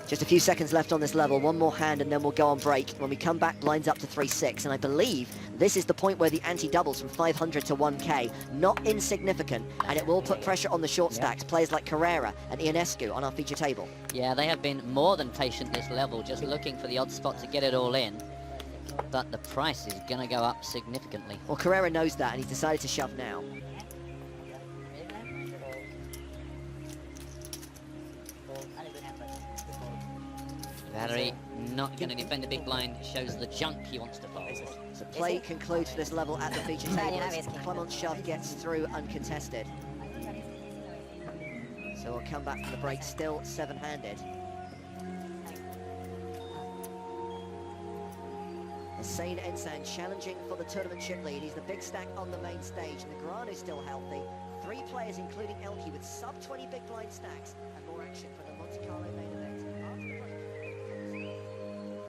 A: Just a few seconds left on this level. One more hand and then we'll go on break. When we come back, blinds up to 3-6. And I believe this is the point where the ante doubles from 500 to 1k. Not insignificant. And it will put pressure on the short stacks. Players like Carrera and Ionescu on our feature table.
B: Yeah, they have been more than patient this level, just looking for the odd spot to get it all in. But the price is going to go up significantly.
A: Well, Carrera knows that and he's decided to shove now.
B: Valerie not going to defend the big blind, shows the junk he wants to fold.
A: So play concludes for this level at the feature table as Clement's shove gets through uncontested. So we'll come back from the break still seven-handed. Hussein Ensan challenging for the tournament chip lead. He's the big stack on the main stage. Negreanu's still healthy. 3 players including Elke with sub-20 big blind stacks and more action for the Monte Carlo main event.